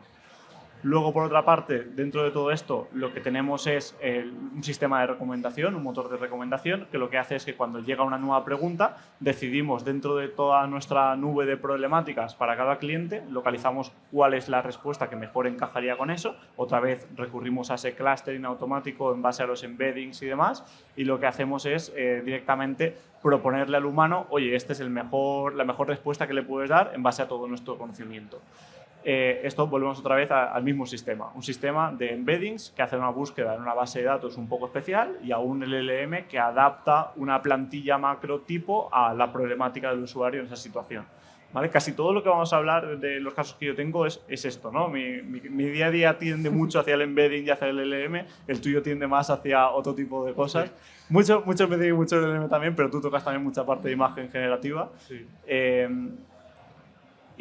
Luego, por otra parte, dentro de todo esto, lo que tenemos es un sistema de recomendación, un motor de recomendación, que lo que hace es que cuando llega una nueva pregunta, decidimos dentro de toda nuestra nube de problemáticas para cada cliente, localizamos cuál es la respuesta que mejor encajaría con eso. Otra vez recurrimos a ese clustering automático en base a los embeddings y demás, y lo que hacemos es directamente proponerle al humano, oye, esta es la mejor respuesta que le puedes dar en base a todo nuestro conocimiento. Esto volvemos otra vez al mismo sistema, un sistema de embeddings que hace una búsqueda en una base de datos un poco especial y a un LLM que adapta una plantilla macro tipo a la problemática del usuario en esa situación. ¿Vale? Casi todo lo que vamos a hablar de los casos que yo tengo es esto, ¿no? Mi día a día tiende mucho hacia el embedding y hacia el LLM, el tuyo tiende más hacia otro tipo de cosas. Sí. Mucho embedding y mucho LLM también, pero tú tocas también mucha parte de imagen generativa. Sí.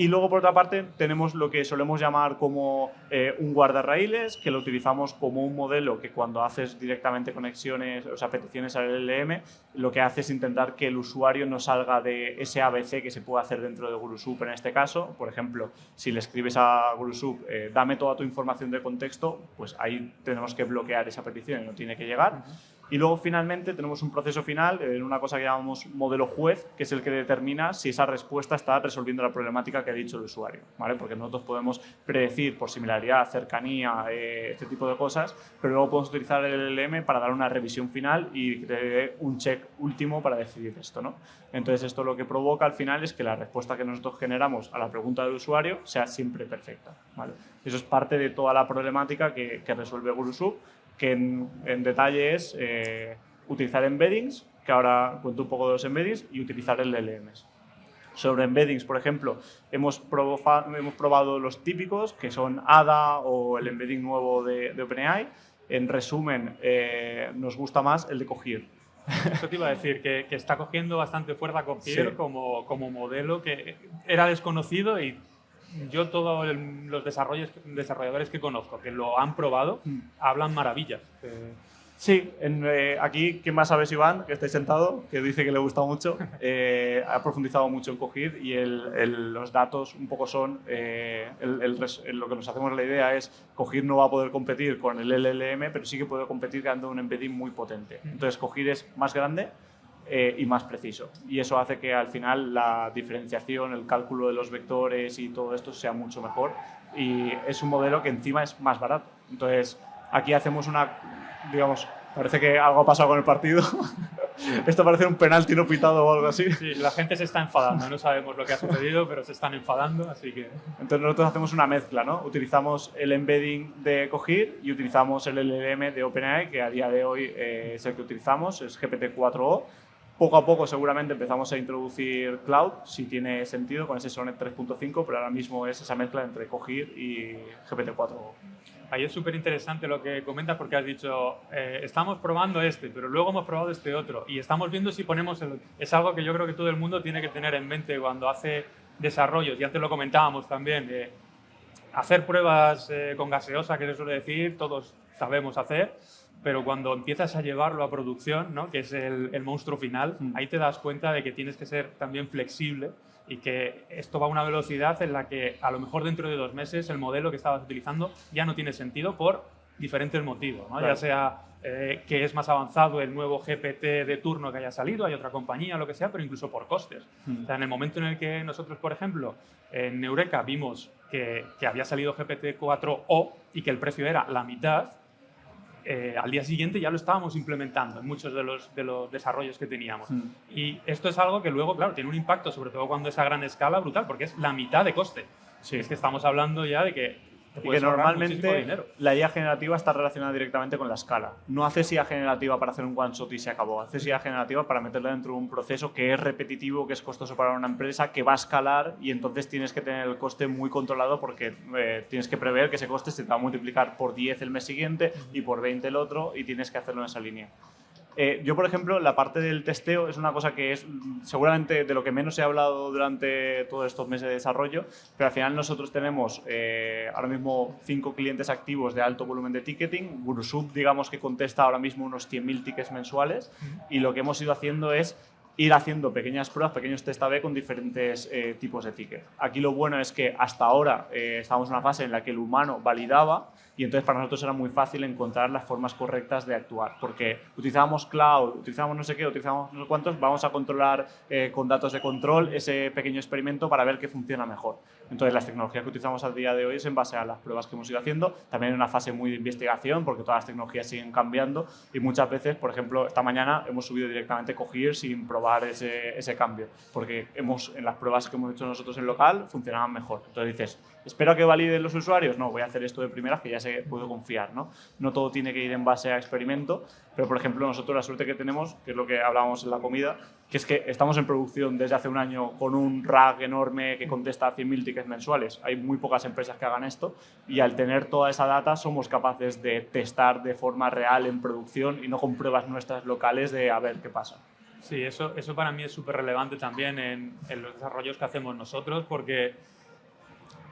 Y luego, por otra parte, tenemos lo que solemos llamar como un guardarraíles, que lo utilizamos como un modelo que cuando haces directamente conexiones, o sea, peticiones al LLM, lo que hace es intentar que el usuario no salga de ese ABC que se puede hacer dentro de Gurusoft en este caso. Por ejemplo, si le escribes a Gurusoft, dame toda tu información de contexto, pues ahí tenemos que bloquear esa petición y no tiene que llegar. Y luego, finalmente, tenemos un proceso final en una cosa que llamamos modelo juez, que es el que determina si esa respuesta está resolviendo la problemática que ha dicho el usuario, ¿vale? Porque nosotros podemos predecir por similaridad, cercanía, este tipo de cosas, pero luego podemos utilizar el LLM para dar una revisión final y que te dé un check último para decidir esto, ¿no? Entonces, esto lo que provoca al final es que la respuesta que nosotros generamos a la pregunta del usuario sea siempre perfecta, ¿vale? Eso es parte de toda la problemática que resuelve Gurusoft, que en detalle es utilizar embeddings, que ahora cuento un poco de los embeddings, y utilizar LLMs. Sobre embeddings, por ejemplo, hemos probado los típicos, que son ADA o el embedding nuevo de OpenAI. En resumen, nos gusta más el de Cohere. Eso te iba a decir, que está cogiendo bastante fuerza Cohere, sí, como modelo que era desconocido, y yo todos los desarrolladores que conozco que lo han probado hablan maravillas. Sí, aquí, ¿quién más sabes, Iván, que estáis sentado, que dice que le gusta mucho? Ha profundizado mucho en Cohere y los datos un poco son, lo que nos hacemos la idea es Cohere no va a poder competir con el LLM, pero sí que puede competir creando un embedding muy potente. Entonces, Cohere es más grande y más preciso. Y eso hace que al final la diferenciación, el cálculo de los vectores y todo esto sea mucho mejor. Y es un modelo que encima es más barato. Entonces, aquí hacemos digamos, parece que algo ha pasado con el partido. Esto parece un penalti no pitado o algo así. Sí, la gente se está enfadando. No sabemos lo que ha sucedido, pero se están enfadando, así que... Entonces nosotros hacemos una mezcla, ¿no? Utilizamos el embedding de Cohere y utilizamos el LLM de OpenAI, que a día de hoy es el que utilizamos, es GPT-4o. Poco a poco seguramente empezamos a introducir cloud, si tiene sentido, con ese Sonnet 3.5, pero ahora mismo es esa mezcla entre Cogir y GPT-4. Ahí es súper interesante lo que comentas porque has dicho, estamos probando este, pero luego hemos probado este otro y estamos viendo si ponemos Es algo que yo creo que todo el mundo tiene que tener en mente cuando hace desarrollos, y antes lo comentábamos también, hacer pruebas con gaseosa, que se suele decir, todos sabemos hacer, pero cuando empiezas a llevarlo a producción, ¿no? Que es el monstruo final, ahí te das cuenta de que tienes que ser también flexible y que esto va a una velocidad en la que a lo mejor dentro de 2 meses el modelo que estabas utilizando ya no tiene sentido por diferentes motivos, ¿no? Claro. Ya sea que es más avanzado el nuevo GPT de turno que haya salido, hay otra compañía, lo que sea, pero incluso por costes. O sea, en el momento en el que nosotros, por ejemplo, en Eureka vimos que había salido GPT-4o y que el precio era la mitad, al día siguiente ya lo estábamos implementando en muchos de los desarrollos que teníamos. Y esto es algo que luego, claro, tiene un impacto, sobre todo cuando es a gran escala, brutal, porque es la mitad de coste. Sí. Es que estamos hablando ya de que y que normalmente la IA generativa está relacionada directamente con la escala. No haces IA generativa para hacer un one shot y se acabó. Haces IA generativa para meterla dentro de un proceso que es repetitivo, que es costoso para una empresa, que va a escalar, y entonces tienes que tener el coste muy controlado porque tienes que prever que ese coste se te va a multiplicar por 10 el mes siguiente y por 20 el otro, y tienes que hacerlo en esa línea. Yo, por ejemplo, la parte del testeo es una cosa que es seguramente de lo que menos he hablado durante todos estos meses de desarrollo, pero al final nosotros tenemos ahora mismo 5 clientes activos de alto volumen de ticketing. Gurusub, digamos que contesta ahora mismo unos 100.000 tickets mensuales, y lo que hemos ido haciendo es ir haciendo pequeñas pruebas, pequeños test A/B con diferentes tipos de tickets. Aquí lo bueno es que hasta ahora estábamos en una fase en la que el humano validaba, y entonces para nosotros era muy fácil encontrar las formas correctas de actuar, porque utilizábamos cloud, utilizábamos no sé qué, utilizábamos no sé cuántos, vamos a controlar con datos de control ese pequeño experimento para ver qué funciona mejor. Entonces las tecnologías que utilizamos al día de hoy es en base a las pruebas que hemos ido haciendo, también en una fase muy de investigación, porque todas las tecnologías siguen cambiando, y muchas veces, por ejemplo, esta mañana hemos subido directamente Cogir sin probar ese cambio, porque en las pruebas que hemos hecho nosotros en local funcionaban mejor. Entonces dices, ¿espero a que validen los usuarios? No, voy a hacer esto de primeras, que ya sé que puedo confiar, ¿no? No todo tiene que ir en base a experimento, pero por ejemplo nosotros la suerte que tenemos, que es lo que hablábamos en la comida, que es que estamos en producción desde hace un año con un RAG enorme que contesta a 100.000 tickets mensuales. Hay muy pocas empresas que hagan esto, y al tener toda esa data somos capaces de testar de forma real en producción y no con pruebas nuestras locales de a ver qué pasa. Sí, eso para mí es súper relevante también en los desarrollos que hacemos nosotros, porque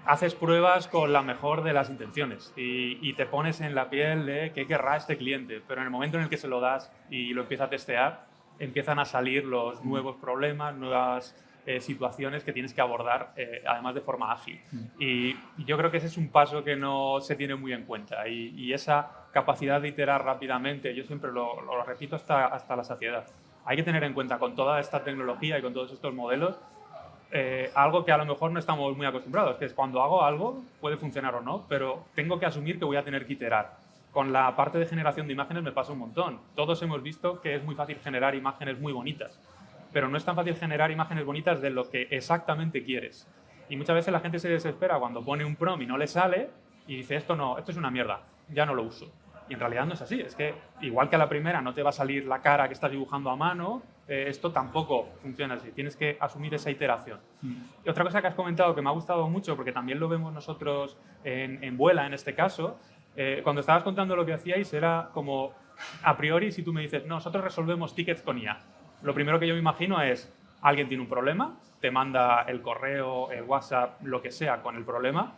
haces pruebas con la mejor de las intenciones y te pones en la piel de qué querrá este cliente, pero en el momento en el que se lo das y lo empieza a testear, empiezan a salir los nuevos problemas, nuevas situaciones que tienes que abordar, además de forma ágil. Y yo creo que ese es un paso que no se tiene muy en cuenta, y esa capacidad de iterar rápidamente, yo siempre lo repito hasta la saciedad. Hay que tener en cuenta con toda esta tecnología y con todos estos modelos algo que a lo mejor no estamos muy acostumbrados, que es cuando hago algo, puede funcionar o no, pero tengo que asumir que voy a tener que iterar. Con la parte de generación de imágenes me pasa un montón. Todos hemos visto que es muy fácil generar imágenes muy bonitas, pero no es tan fácil generar imágenes bonitas de lo que exactamente quieres. Y muchas veces la gente se desespera cuando pone un prompt y no le sale y dice, esto es una mierda, ya no lo uso. Y en realidad no es así, es que igual que a la primera no te va a salir la cara que estás dibujando a mano, esto tampoco funciona así, tienes que asumir esa iteración. Y otra cosa que has comentado que me ha gustado mucho, porque también lo vemos nosotros en Vuela en este caso, cuando estabas contando lo que hacíais era como, a priori, si tú me dices, nosotros resolvemos tickets con IA, lo primero que yo me imagino es, alguien tiene un problema, te manda el correo, el WhatsApp, lo que sea con el problema,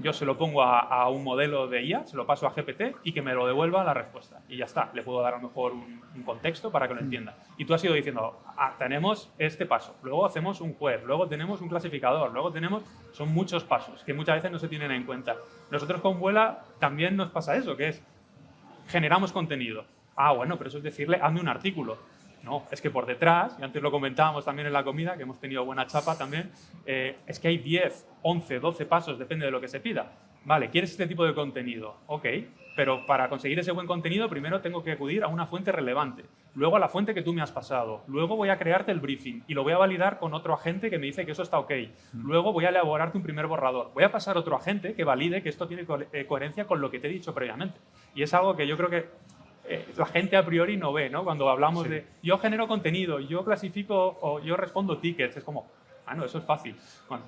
yo se lo pongo a un modelo de IA, se lo paso a GPT y que me lo devuelva la respuesta. Y ya está, le puedo dar a lo mejor un contexto para que lo entienda. Y tú has ido diciendo, tenemos este paso, luego hacemos un juez, luego tenemos un clasificador, luego tenemos... Son muchos pasos que muchas veces no se tienen en cuenta. Nosotros con Vuela también nos pasa eso, que es, generamos contenido. Bueno, pero eso es decirle, hazme un artículo. No, es que por detrás, y antes lo comentábamos también en la comida, que hemos tenido buena chapa también, es que hay 10, 11, 12 pasos, depende de lo que se pida. Vale, ¿quieres este tipo de contenido? Ok, pero para conseguir ese buen contenido primero tengo que acudir a una fuente relevante, luego a la fuente que tú me has pasado, luego voy a crearte el briefing y lo voy a validar con otro agente que me dice que eso está ok, luego voy a elaborarte un primer borrador, voy a pasar a otro agente que valide que esto tiene coherencia con lo que te he dicho previamente. Y es algo que yo creo que la gente a priori no ve, ¿no? Cuando hablamos de yo genero contenido, yo clasifico o yo respondo tickets, es como, no, eso es fácil. Bueno,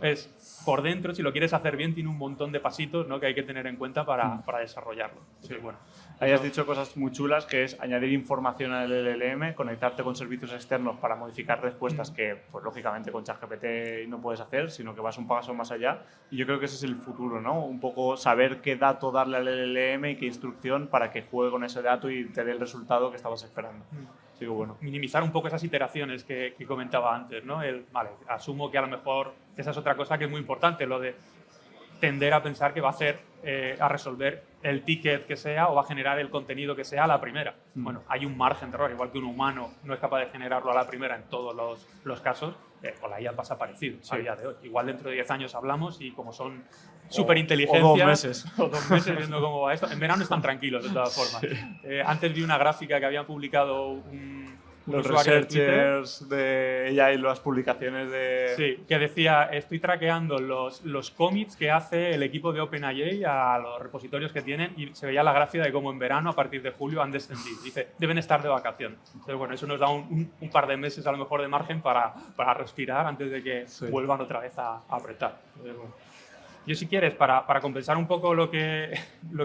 por dentro, si lo quieres hacer bien, tiene un montón de pasitos, ¿no?, que hay que tener en cuenta para desarrollarlo. Sí, bueno. Ahí has dicho cosas muy chulas, que es añadir información al LLM, conectarte con servicios externos para modificar respuestas que, pues lógicamente, con ChatGPT no puedes hacer, sino que vas un paso más allá. Y yo creo que ese es el futuro, ¿no? Un poco saber qué dato darle al LLM y qué instrucción para que juegue con ese dato y te dé el resultado que estabas esperando. Así que bueno. Minimizar un poco esas iteraciones que comentaba antes, ¿no? Vale, asumo que a lo mejor esa es otra cosa que es muy importante, lo de tender a pensar que va a hacer, a resolver el ticket que sea o va a generar el contenido que sea a la primera. Bueno, hay un margen de error, igual que un humano no es capaz de generarlo a la primera en todos los casos, con la IA pasa parecido a día de hoy. Igual dentro de 10 años hablamos y como son súper inteligentes. O 2 meses. O 2 meses viendo cómo va esto. En verano están tranquilos, de todas formas. Antes vi una gráfica que habían publicado los researchers de AI y las publicaciones de... Sí, que decía, estoy traqueando los commits que hace el equipo de OpenAI a los repositorios que tienen y se veía la gráfica de cómo en verano, a partir de julio, han descendido. Dice, deben estar de vacaciones. Entonces, bueno, eso nos da un par de meses a lo mejor de margen para respirar antes de que vuelvan otra vez a apretar. Entonces, bueno. Yo, si quieres, para compensar un poco lo que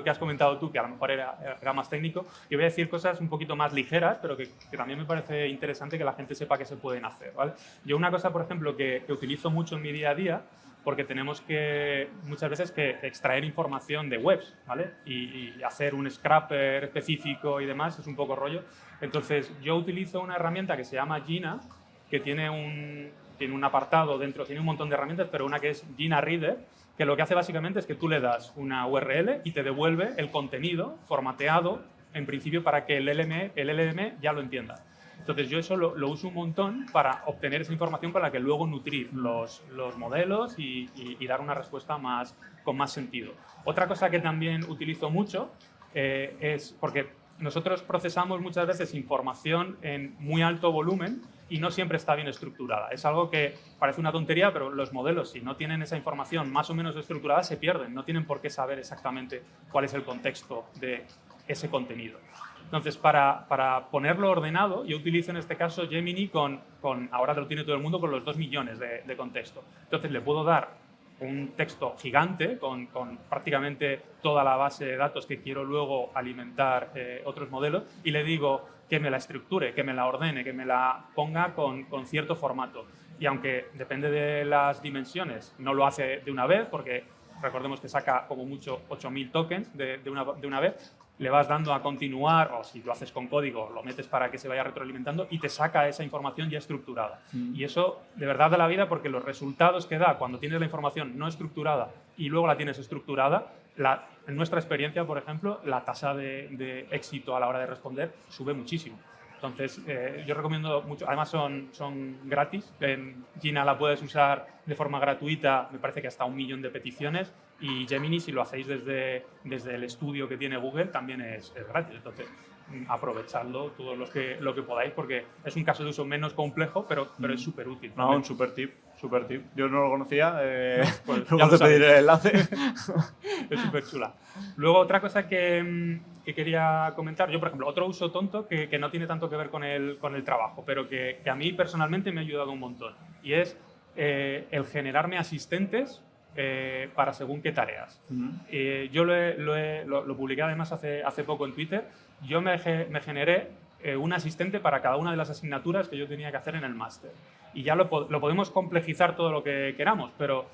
has comentado tú, que a lo mejor era más técnico, yo voy a decir cosas un poquito más ligeras, pero que también me parece interesante que la gente sepa que se pueden hacer, ¿vale? Yo una cosa, por ejemplo, que utilizo mucho en mi día a día, porque tenemos muchas veces que extraer información de webs, ¿vale? Y hacer un scraper específico y demás es un poco rollo. Entonces, yo utilizo una herramienta que se llama Gina, que tiene un apartado dentro, tiene un montón de herramientas, pero una que es Gina Reader, que lo que hace básicamente es que tú le das una URL y te devuelve el contenido formateado, en principio, para que el LLM ya lo entienda. Entonces, yo eso lo uso un montón para obtener esa información con la que luego nutrir los modelos y dar una respuesta con más sentido. Otra cosa que también utilizo mucho es porque nosotros procesamos muchas veces información en muy alto volumen y no siempre está bien estructurada. Es algo que parece una tontería, pero los modelos, si no tienen esa información más o menos estructurada, se pierden. No tienen por qué saber exactamente cuál es el contexto de ese contenido. Entonces, para ponerlo ordenado, yo utilizo en este caso Gemini ahora lo tiene todo el mundo, con los 2 millones de contexto. Entonces, le puedo dar un texto gigante con prácticamente toda la base de datos que quiero luego alimentar otros modelos y le digo que me la estructure, que me la ordene, que me la ponga con cierto formato. Y aunque depende de las dimensiones, no lo hace de una vez, porque recordemos que saca como mucho 8.000 tokens de una vez, le vas dando a continuar, o si lo haces con código, lo metes para que se vaya retroalimentando y te saca esa información ya estructurada. Y eso, de verdad, da la vida, porque los resultados que da cuando tienes la información no estructurada y luego la tienes estructurada, en nuestra experiencia, por ejemplo, la tasa de éxito a la hora de responder sube muchísimo. Entonces, yo recomiendo mucho, además son gratis, en Gina la puedes usar de forma gratuita, me parece que hasta 1 millón de peticiones, y Gemini, si lo hacéis desde el estudio que tiene Google, también es gratis. Entonces, aprovechadlo todos lo que podáis, porque es un caso de uso menos complejo, pero es súper útil. No, un súper tip. Yo no lo conocía, pues luego te pediré el enlace. Es súper chula. Luego, otra cosa que quería comentar, yo, por ejemplo, otro uso tonto que no tiene tanto que ver con el trabajo, pero que a mí personalmente me ha ayudado un montón, y es el generarme asistentes para según qué tareas. Yo lo publiqué además hace poco en Twitter. Yo me generé un asistente para cada una de las asignaturas que yo tenía que hacer en el máster. Y ya lo podemos complejizar todo lo que queramos, pero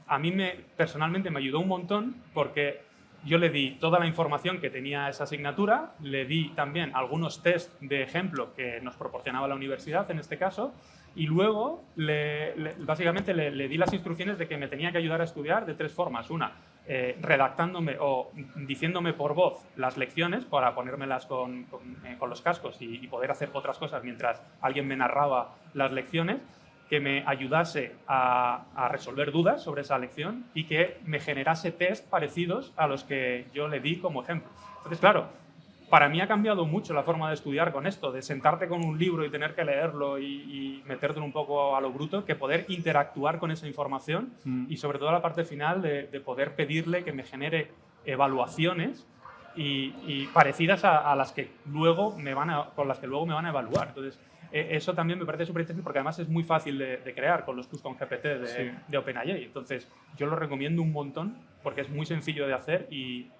a mí personalmente me ayudó un montón, porque yo le di toda la información que tenía esa asignatura, le di también algunos test de ejemplo que nos proporcionaba la universidad en este caso, y luego básicamente le di las instrucciones de que me tenía que ayudar a estudiar de 3 formas. Una, redactándome o diciéndome por voz las lecciones para ponérmelas con los cascos y poder hacer otras cosas mientras alguien me narraba las lecciones, que me ayudase a resolver dudas sobre esa lección y que me generase test parecidos a los que yo le di como ejemplo. Entonces, claro, para mí ha cambiado mucho la forma de estudiar con esto, de sentarte con un libro y tener que leerlo y meterte un poco a lo bruto, que poder interactuar con esa información y sobre todo la parte final de poder pedirle que me genere evaluaciones y parecidas a las que luego con las que luego me van a evaluar. Entonces, eso también me parece súper interesante porque además es muy fácil de crear con los custom GPT de OpenAI. Entonces, yo lo recomiendo un montón porque es muy sencillo de hacer y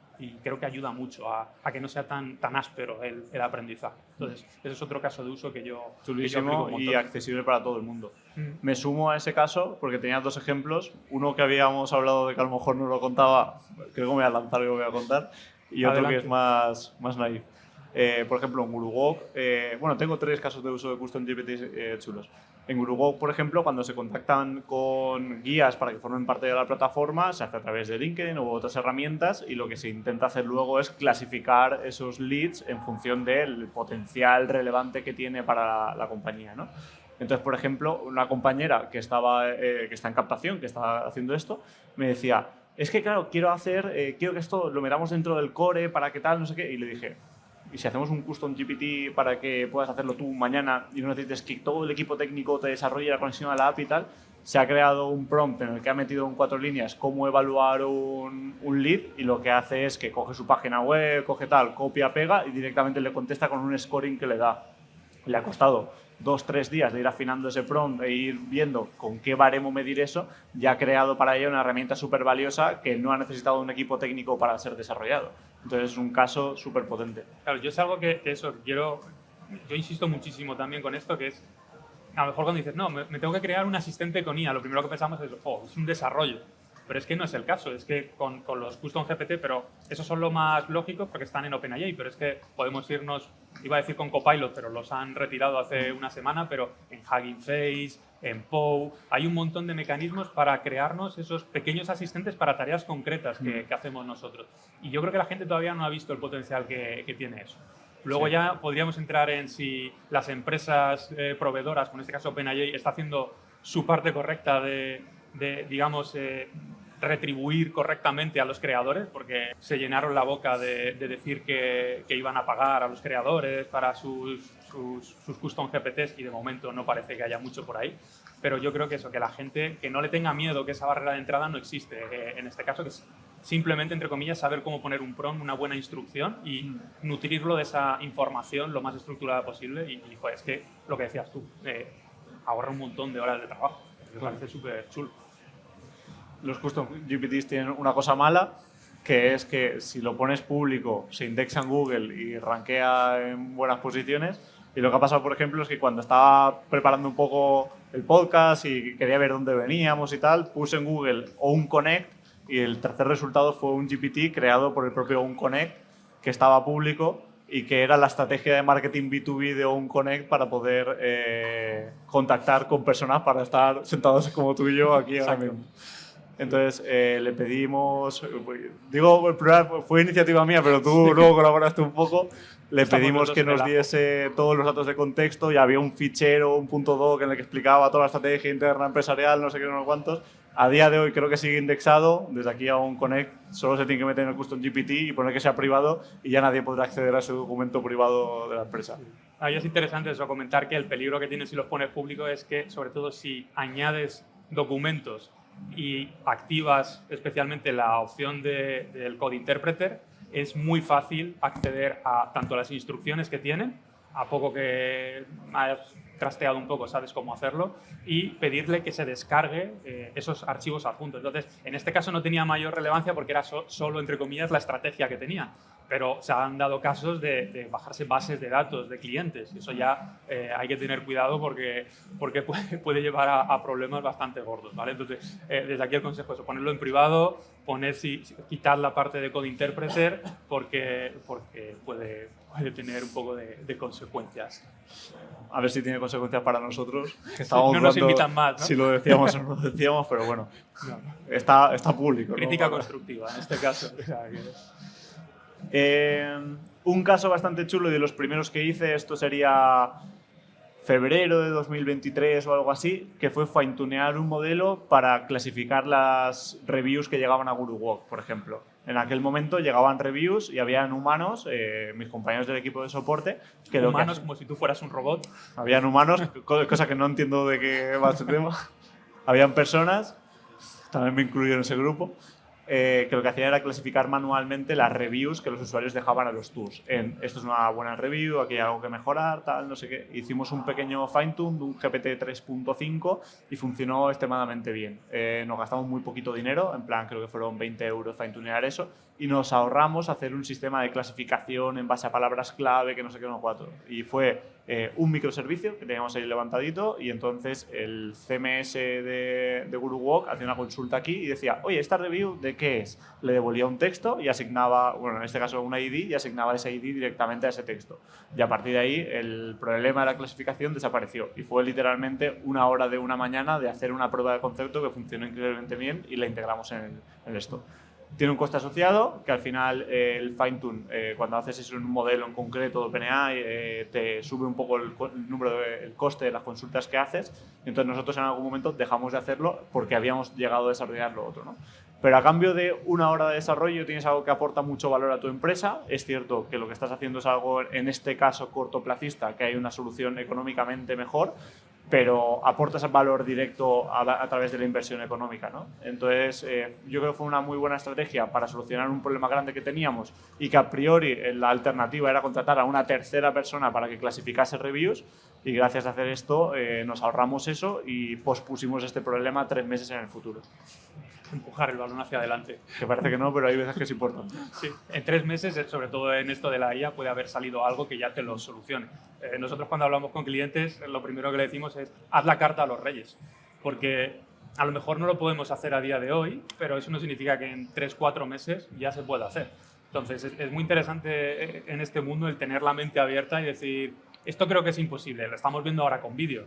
creo que ayuda mucho a que no sea tan áspero el aprendizaje. Entonces, ese es otro caso de uso que yo Chulísimo y accesible para todo el mundo. Me sumo a ese caso porque tenía 2 ejemplos. Uno que habíamos hablado de que a lo mejor no lo contaba, creo que me voy a lanzar y lo voy a contar. Y otro que es más naif. Por ejemplo, en Gurugok, bueno, tengo 3 casos de uso de Custom GPT chulos. En Gurugok, por ejemplo, cuando se contactan con guías para que formen parte de la plataforma, se hace a través de LinkedIn u otras herramientas y lo que se intenta hacer luego es clasificar esos leads en función del potencial relevante que tiene para la compañía, ¿no? Entonces, por ejemplo, una compañera que está en captación, que está haciendo esto, me decía, es que claro, quiero que esto lo metamos dentro del core para que tal, no sé qué, y le dije, ¿y si hacemos un custom GPT para que puedas hacerlo tú mañana y no necesites que todo el equipo técnico te desarrolle la conexión a la API y tal? Se ha creado un prompt en el que ha metido en 4 líneas cómo evaluar un lead y lo que hace es que coge su página web, coge tal, copia, pega y directamente le contesta con un scoring que le da. Le ha costado 2-3 días de ir afinando ese prompt e ir viendo con qué baremo medir eso, ya ha creado para ella una herramienta súper valiosa que no ha necesitado un equipo técnico para ser desarrollado. Entonces es un caso súper potente. Claro, yo es algo que yo insisto muchísimo también con esto, que es, a lo mejor cuando dices, no, me tengo que crear un asistente con IA, lo primero que pensamos es, es un desarrollo. Pero es que no es el caso, es que con los Custom GPT, pero esos son lo más lógico porque están en OpenAI, pero es que podemos irnos, iba a decir con Copilot, pero los han retirado hace una semana, pero en Hugging Face, en Poe, hay un montón de mecanismos para crearnos esos pequeños asistentes para tareas concretas que hacemos nosotros. Y yo creo que la gente todavía no ha visto el potencial que tiene eso. Luego ya podríamos entrar en si las empresas proveedoras, con este caso OpenAI, está haciendo su parte correcta de digamos, retribuir correctamente a los creadores, porque se llenaron la boca de decir que iban a pagar a los creadores para sus custom GPTs y de momento no parece que haya mucho por ahí. Pero yo creo que eso, que la gente que no le tenga miedo, que esa barrera de entrada no existe. En este caso, que es simplemente, entre comillas, saber cómo poner un prompt, una buena instrucción y nutrirlo de esa información lo más estructurada posible. Y pues, es que lo que decías tú, ahorra un montón de horas de trabajo. Me parece súper chulo. Los custom GPTs tienen una cosa mala, que es que si lo pones público se indexa en Google y rankea en buenas posiciones. Y lo que ha pasado, por ejemplo, es que cuando estaba preparando un poco el podcast y quería ver dónde veníamos y tal, puse en Google OwnConnect y el tercer resultado fue un GPT creado por el propio OwnConnect, que estaba público y que era la estrategia de marketing B2B de OwnConnect para poder contactar con personas para estar sentados como tú y yo aquí ahora mismo. Entonces le pedimos, digo, fue iniciativa mía, pero tú luego colaboraste un poco, le pedimos que nos diese todos los datos de contexto y había un fichero, un .doc en el que explicaba toda la estrategia interna empresarial, no sé qué, no sé cuántos. A día de hoy creo que sigue indexado, desde aquí a OwnConnect solo se tiene que meter en el Custom GPT y poner que sea privado y ya nadie podrá acceder a ese documento privado de la empresa. Ahí es interesante eso, comentar que el peligro que tiene si los pones públicos es que, sobre todo si añades documentos y activas especialmente la opción del Code Interpreter, es muy fácil acceder a tanto las instrucciones que tienen, a poco que hayas trasteado un poco, sabes cómo hacerlo, y pedirle que se descargue esos archivos adjuntos. Entonces, en este caso no tenía mayor relevancia porque era solo, entre comillas, la estrategia que tenía. Pero se han dado casos de bajarse bases de datos de clientes. Eso ya hay que tener cuidado porque puede llevar a problemas bastante gordos, ¿vale? Entonces, desde aquí el consejo es ponerlo en privado, quitar la parte de Code Interpreter porque puede tener un poco de consecuencias. A ver si tiene consecuencias para nosotros. Que no nos invitan más, ¿no? Si lo decíamos o no lo decíamos, pero bueno, está público. Crítica ¿no? constructiva en este caso. Un caso bastante chulo y de los primeros que hice, esto sería febrero de 2023 o algo así, que fue fine-tunear un modelo para clasificar las reviews que llegaban a Gurugok, por ejemplo. En aquel momento llegaban reviews y habían humanos, mis compañeros del equipo de soporte. Que humanos como si tú fueras un robot. Habían humanos, cosa que no entiendo de qué va este tema. Habían personas, también me incluyo en ese grupo. que lo que hacían era clasificar manualmente las reviews que los usuarios dejaban a los tours. Esto es una buena review, aquí hay algo que mejorar, tal, no sé qué. Hicimos un pequeño fine-tune de un GPT 3.5 y funcionó extremadamente bien. Nos gastamos muy poquito dinero, en plan creo que fueron 20 euros fine-tunear eso, y nos ahorramos hacer un sistema de clasificación en base a palabras clave, que no sé qué, no cuatro. Y fue un microservicio que teníamos ahí levantadito y entonces el CMS de GuruWalk hacía una consulta aquí y decía, oye, ¿esta review de qué es? Le devolvía un texto y asignaba, bueno, en este caso un ID, y asignaba ese ID directamente a ese texto. Y a partir de ahí el problema de la clasificación desapareció y fue literalmente una hora de una mañana de hacer una prueba de concepto que funcionó increíblemente bien y la integramos en esto. Tiene un coste asociado, que al final el fine-tune, cuando haces eso en un modelo en concreto de OpenAI, te sube un poco el coste de las consultas que haces. Entonces nosotros en algún momento dejamos de hacerlo porque habíamos llegado a desarrollar lo otro, ¿no? Pero a cambio de una hora de desarrollo tienes algo que aporta mucho valor a tu empresa. Es cierto que lo que estás haciendo es algo, en este caso, cortoplacista, que hay una solución económicamente mejor, pero aportas valor directo a través de la inversión económica, ¿no? Entonces, yo creo que fue una muy buena estrategia para solucionar un problema grande que teníamos y que a priori la alternativa era contratar a una tercera persona para que clasificase reviews, y gracias a hacer esto nos ahorramos eso y pospusimos este problema 3 meses en el futuro. Empujar el balón hacia adelante. Que parece que no, pero hay veces que es importante. Sí, en 3 meses, sobre todo en esto de la IA, puede haber salido algo que ya te lo solucione. Nosotros cuando hablamos con clientes, lo primero que le decimos es haz la carta a los reyes, porque a lo mejor no lo podemos hacer a día de hoy, pero eso no significa que en 3-4 meses ya se pueda hacer. Entonces es muy interesante en este mundo el tener la mente abierta y decir, esto creo que es imposible, lo estamos viendo ahora con vídeo.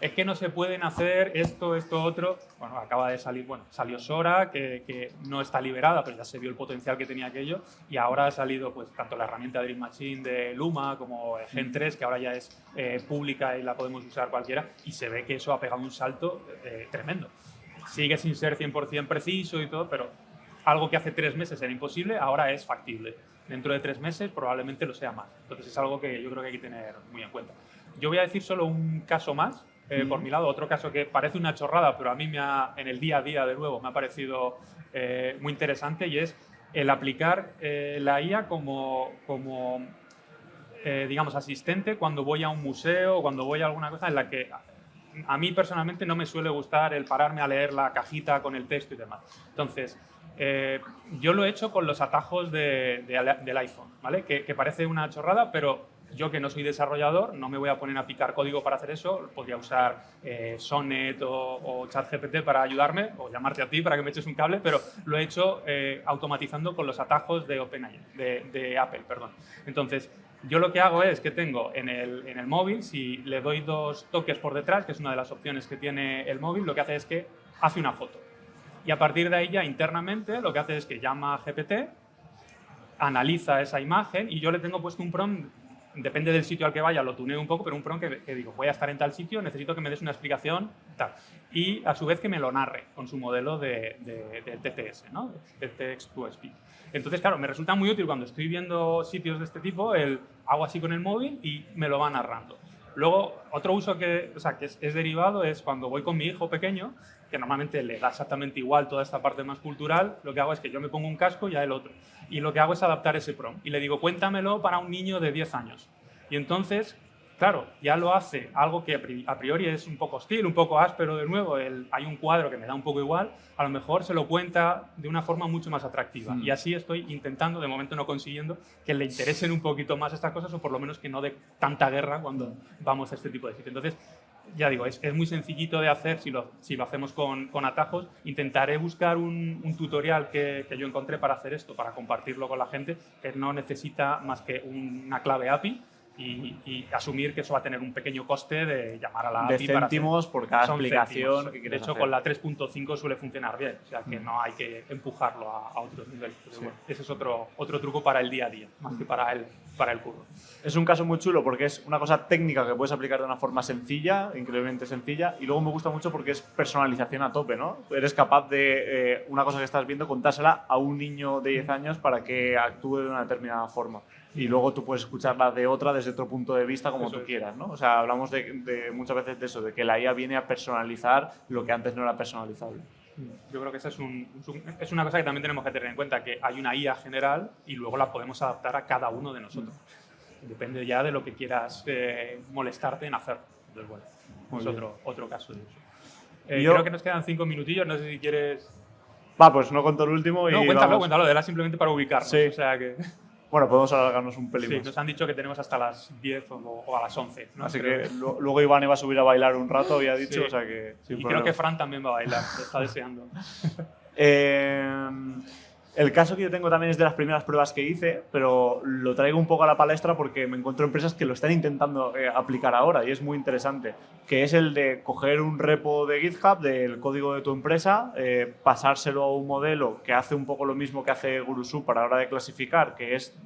Es que no se pueden hacer esto, otro. Bueno, acaba de salir, salió Sora, que no está liberada, pero ya se vio el potencial que tenía aquello, y ahora ha salido pues tanto la herramienta Dream Machine de Luma como Gen 3, que ahora ya es pública y la podemos usar cualquiera, y se ve que eso ha pegado un salto tremendo. Sigue sin ser 100% preciso y todo, pero algo que hace 3 meses era imposible, ahora es factible. Dentro de 3 meses probablemente lo sea más. Entonces es algo que yo creo que hay que tener muy en cuenta. Yo voy a decir solo un caso más, por mi lado, otro caso que parece una chorrada, pero a mí en el día a día, de nuevo, me ha parecido muy interesante, y es el aplicar la IA como digamos, asistente cuando voy a un museo o cuando voy a alguna cosa en la que a mí personalmente no me suele gustar el pararme a leer la cajita con el texto y demás. Entonces, yo lo he hecho con los atajos del iPhone, ¿vale? Que parece una chorrada, pero yo, que no soy desarrollador, no me voy a poner a picar código para hacer eso. Podría usar Sonnet o ChatGPT para ayudarme, o llamarte a ti para que me eches un cable, pero lo he hecho automatizando con los atajos de OpenAI, de Apple, perdón. Entonces, yo lo que hago es que tengo en el móvil, si le doy 2 toques por detrás, que es una de las opciones que tiene el móvil, lo que hace es que hace una foto. Y a partir de ahí ya internamente lo que hace es que llama a GPT, analiza esa imagen, y yo le tengo puesto un prompt, depende del sitio al que vaya, lo tuneo un poco, pero un prompt que digo, voy a estar en tal sitio, necesito que me des una explicación, tal. Y a su vez que me lo narre con su modelo de TTS, ¿no? De Text to Speech. Entonces, claro, me resulta muy útil cuando estoy viendo sitios de este tipo, hago así con el móvil y me lo va narrando. Luego, otro uso que es derivado es cuando voy con mi hijo pequeño, que normalmente le da exactamente igual toda esta parte más cultural. Lo que hago es que yo me pongo un casco y a él otro. Y lo que hago es adaptar ese prompt. Y le digo, cuéntamelo para un niño de 10 años. Y entonces, claro, ya lo hace algo que a priori es un poco hostil, un poco áspero de nuevo. Hay un cuadro que me da un poco igual. A lo mejor se lo cuenta de una forma mucho más atractiva. Y así estoy intentando, de momento no consiguiendo, que le interesen un poquito más estas cosas, o por lo menos que no dé tanta guerra cuando vamos a este tipo de sitio. Entonces, ya digo, es muy sencillito de hacer si lo hacemos con atajos. Intentaré buscar un tutorial que yo encontré para hacer esto, para compartirlo con la gente, que no necesita más que una clave API y asumir que eso va a tener un pequeño coste de llamar a la API. De céntimos por cada aplicación que quieres De hecho, hacer. Con la 3.5 suele funcionar bien, o sea que no hay que empujarlo a otros niveles. Pero bueno, ese es otro truco para el día a día, más que para el curro. Es un caso muy chulo porque es una cosa técnica que puedes aplicar de una forma sencilla, increíblemente sencilla, y luego me gusta mucho porque es personalización a tope, ¿no? Eres capaz de una cosa que estás viendo, contársela a un niño de 10 años para que actúe de una determinada forma. Y luego tú puedes escucharla de otra desde otro punto de vista como tú quieras, ¿no? O sea, hablamos de muchas veces de eso, de que la IA viene a personalizar lo que antes no era personalizable. Yo creo que esa es una cosa que también tenemos que tener en cuenta, que hay una IA general y luego la podemos adaptar a cada uno de nosotros. Depende ya de lo que quieras molestarte en hacer. Entonces, bueno, es otro caso de eso. Creo que nos quedan 5 minutillos, no sé si quieres... Va, pues no cuento el último y no, cuéntalo, era simplemente para ubicarnos. Sí. O sea que... Bueno, podemos alargarnos un pelín Sí, más. nos han dicho que tenemos hasta las 10 o a las 11. ¿no? Así que luego Iván iba a subir a bailar un rato, había dicho, Sí. o sea que... Y creo que Fran también va a bailar, lo está deseando. El caso que yo tengo también es de las primeras pruebas que hice, pero lo traigo un poco a la palestra porque me encuentro empresas que lo están intentando aplicar ahora y es muy interesante, que es el de coger un repo de GitHub del código de tu empresa, pasárselo a un modelo que hace un poco lo mismo que hace Gurusub a la hora de clasificar, que es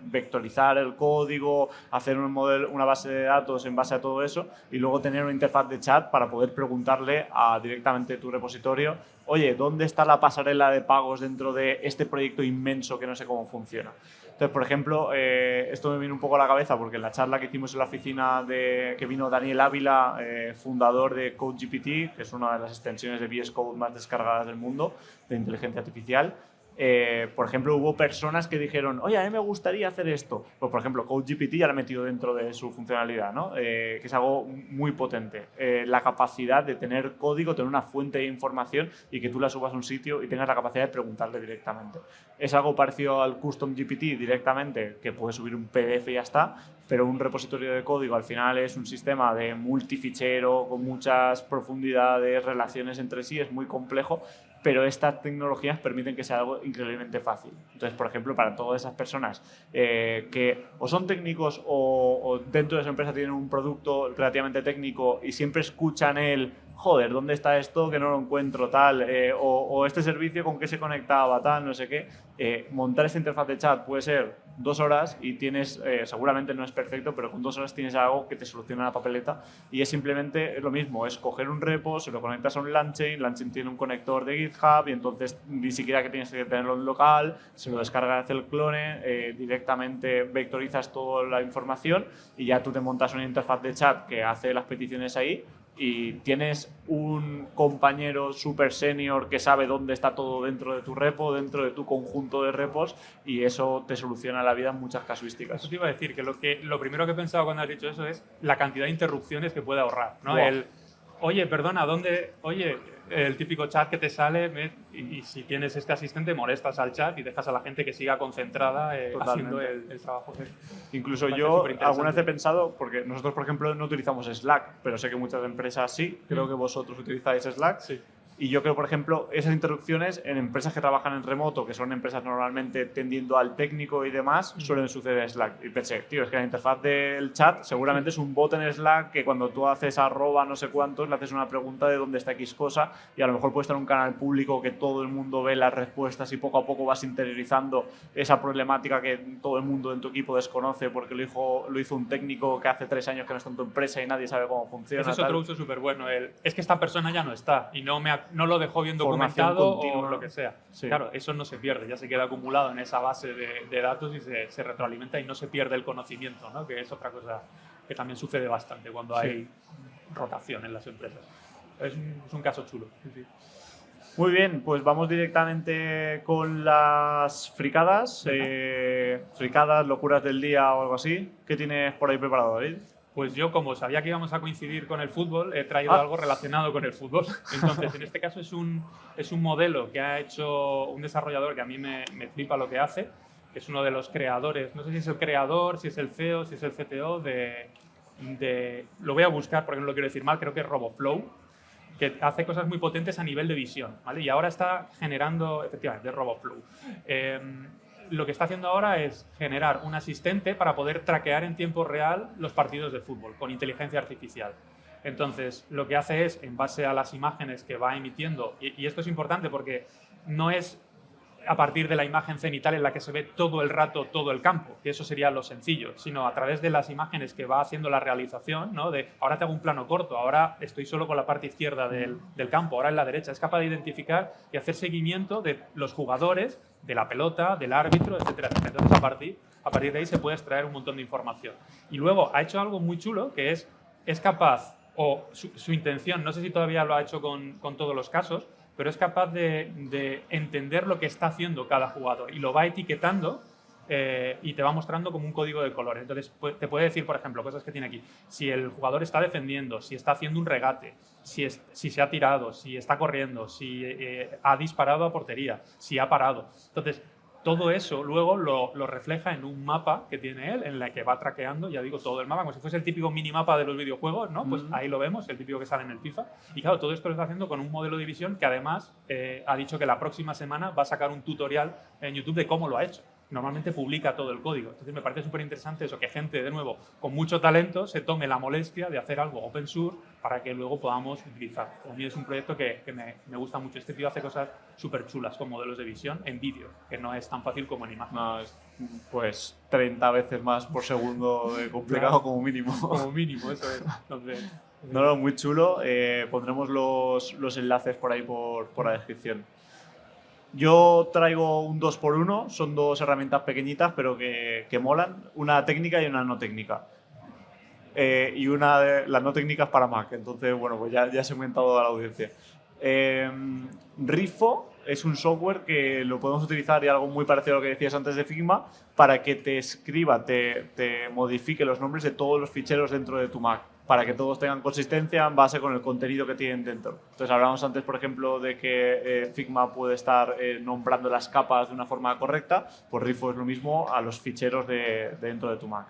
vectorizar el código, hacer una base de datos en base a todo eso y luego tener una interfaz de chat para poder preguntarle directamente a tu repositorio: oye, ¿dónde está la pasarela de pagos dentro de este proyecto inmenso que no sé cómo funciona? Entonces, por ejemplo, esto me viene un poco a la cabeza porque en la charla que hicimos en la oficina que vino Daniel Ávila, fundador de CodeGPT, que es una de las extensiones de VS Code más descargadas del mundo de inteligencia artificial, por ejemplo, hubo personas que dijeron: oye, a mí me gustaría hacer esto. Pues, por ejemplo, CodeGPT ya lo ha metido dentro de su funcionalidad, ¿no? Que es algo muy potente. La capacidad de tener código, tener una fuente de información y que tú la subas a un sitio y tengas la capacidad de preguntarle directamente. Es algo parecido al Custom GPT directamente, que puedes subir un PDF y ya está, pero un repositorio de código al final es un sistema de multifichero con muchas profundidades, relaciones entre sí, es muy complejo, pero estas tecnologías permiten que sea algo increíblemente fácil. Entonces, por ejemplo, para todas esas personas que o son técnicos o dentro de su empresa tienen un producto relativamente técnico y siempre escuchan joder, ¿dónde está esto que no lo encuentro, tal? O este servicio, ¿con qué se conectaba, tal? No sé qué. Montar esta interfaz de chat puede ser 2 horas y tienes, seguramente no es perfecto, pero con 2 horas tienes algo que te soluciona la papeleta y es simplemente lo mismo, es coger un repo, se lo conectas a un LangChain, LangChain tiene un conector de GitHub y entonces ni siquiera que tienes que tenerlo en local, se lo descargas, hace el clone, directamente vectorizas toda la información y ya tú te montas una interfaz de chat que hace las peticiones ahí y tienes un compañero súper senior que sabe dónde está todo dentro de tu repo, dentro de tu conjunto de repos, y eso te soluciona la vida en muchas casuísticas. Eso te iba a decir, que lo primero que he pensado cuando has dicho eso es la cantidad de interrupciones que puede ahorrar, ¿no? Wow. Oye, perdona, ¿dónde? Oye, el típico chat que te sale, y si tienes este asistente, molestas al chat y dejas a la gente que siga concentrada haciendo el trabajo. Incluso yo alguna vez he pensado, porque nosotros, por ejemplo, no utilizamos Slack, pero sé que muchas empresas sí, creo que vosotros utilizáis Slack. Sí. Y yo creo, por ejemplo, esas interrupciones en empresas que trabajan en remoto, que son empresas normalmente tendiendo al técnico y demás, suelen suceder en Slack. Y pensé, tío, es que la interfaz del chat seguramente es un bot en Slack que cuando tú haces @ no sé cuántos, le haces una pregunta de dónde está X cosa y a lo mejor puedes tener un canal público que todo el mundo ve las respuestas y poco a poco vas interiorizando esa problemática que todo el mundo en tu equipo desconoce porque lo hizo un técnico que hace 3 años que no está en tu empresa y nadie sabe cómo funciona. Ese es otro uso súper bueno. Es que esta persona ya no está y no lo dejó bien Formación documentado continua. o lo que sea. Sí. Claro, eso no se pierde, ya se queda acumulado en esa base de datos y se retroalimenta y no se pierde el conocimiento, ¿no? Que es otra cosa que también sucede bastante cuando hay rotación en las empresas. Es un caso chulo. Sí. Muy bien, pues vamos directamente con las fricadas. Fricadas, locuras del día o algo así. ¿Qué tienes por ahí preparado, David? Pues yo, como sabía que íbamos a coincidir con el fútbol, he traído algo relacionado con el fútbol. Entonces, en este caso es un modelo que ha hecho un desarrollador que a mí me flipa lo que hace, que es uno de los creadores, no sé si es el creador, si es el CEO, si es el CTO lo voy a buscar porque no lo quiero decir mal, creo que es RoboFlow, que hace cosas muy potentes a nivel de visión, ¿vale? Y ahora está generando, efectivamente, RoboFlow. Lo que está haciendo ahora es generar un asistente para poder traquear en tiempo real los partidos de fútbol con inteligencia artificial. Entonces, lo que hace es, en base a las imágenes que va emitiendo, y esto es importante porque no es a partir de la imagen cenital en la que se ve todo el rato todo el campo, que eso sería lo sencillo, sino a través de las imágenes que va haciendo la realización, ¿no? De ahora te hago un plano corto, ahora estoy solo con la parte izquierda del campo, ahora en la derecha. Es capaz de identificar y hacer seguimiento de los jugadores, de la pelota, del árbitro, etcétera, etcétera. Entonces, a partir de ahí se puede extraer un montón de información. Y luego ha hecho algo muy chulo, que es capaz, o su intención, no sé si todavía lo ha hecho con todos los casos, pero es capaz de entender lo que está haciendo cada jugador y lo va etiquetando y te va mostrando como un código de colores. Entonces, te puede decir, por ejemplo, cosas que tiene aquí. Si el jugador está defendiendo, si está haciendo un regate, si se ha tirado, si está corriendo, si ha disparado a portería, si ha parado. Entonces, todo eso luego lo refleja en un mapa que tiene él, en la que va traqueando, ya digo, todo el mapa, como si fuese el típico minimapa de los videojuegos, ¿no? Pues ahí lo vemos, el típico que sale en el FIFA. Y claro, todo esto lo está haciendo con un modelo de visión que además ha dicho que la próxima semana va a sacar un tutorial en YouTube de cómo lo ha hecho. Normalmente publica todo el código. Entonces me parece súper interesante eso, que gente, de nuevo, con mucho talento se tome la molestia de hacer algo open source para que luego podamos utilizar. A mí es un proyecto que me gusta mucho. Este tío hace cosas súper chulas con modelos de visión en vídeo, que no es tan fácil como en imagen. No, es pues 30 veces más por segundo de complicado, claro, como mínimo. Como mínimo, eso es. Entonces, no, muy chulo. Pondremos los enlaces por ahí por la descripción. Yo traigo un 2x1, son dos herramientas pequeñitas pero que molan, una técnica y una no técnica. Y una de las no técnicas para Mac, entonces bueno, pues ya se ha comentado a la audiencia. Rifo es un software que lo podemos utilizar, y algo muy parecido a lo que decías antes de Figma, para que te escriba, te modifique los nombres de todos los ficheros dentro de tu Mac, para que todos tengan consistencia en base con el contenido que tienen dentro. Entonces hablábamos antes, por ejemplo, de que Figma puede estar nombrando las capas de una forma correcta, pues Rifo es lo mismo a los ficheros dentro de tu Mac.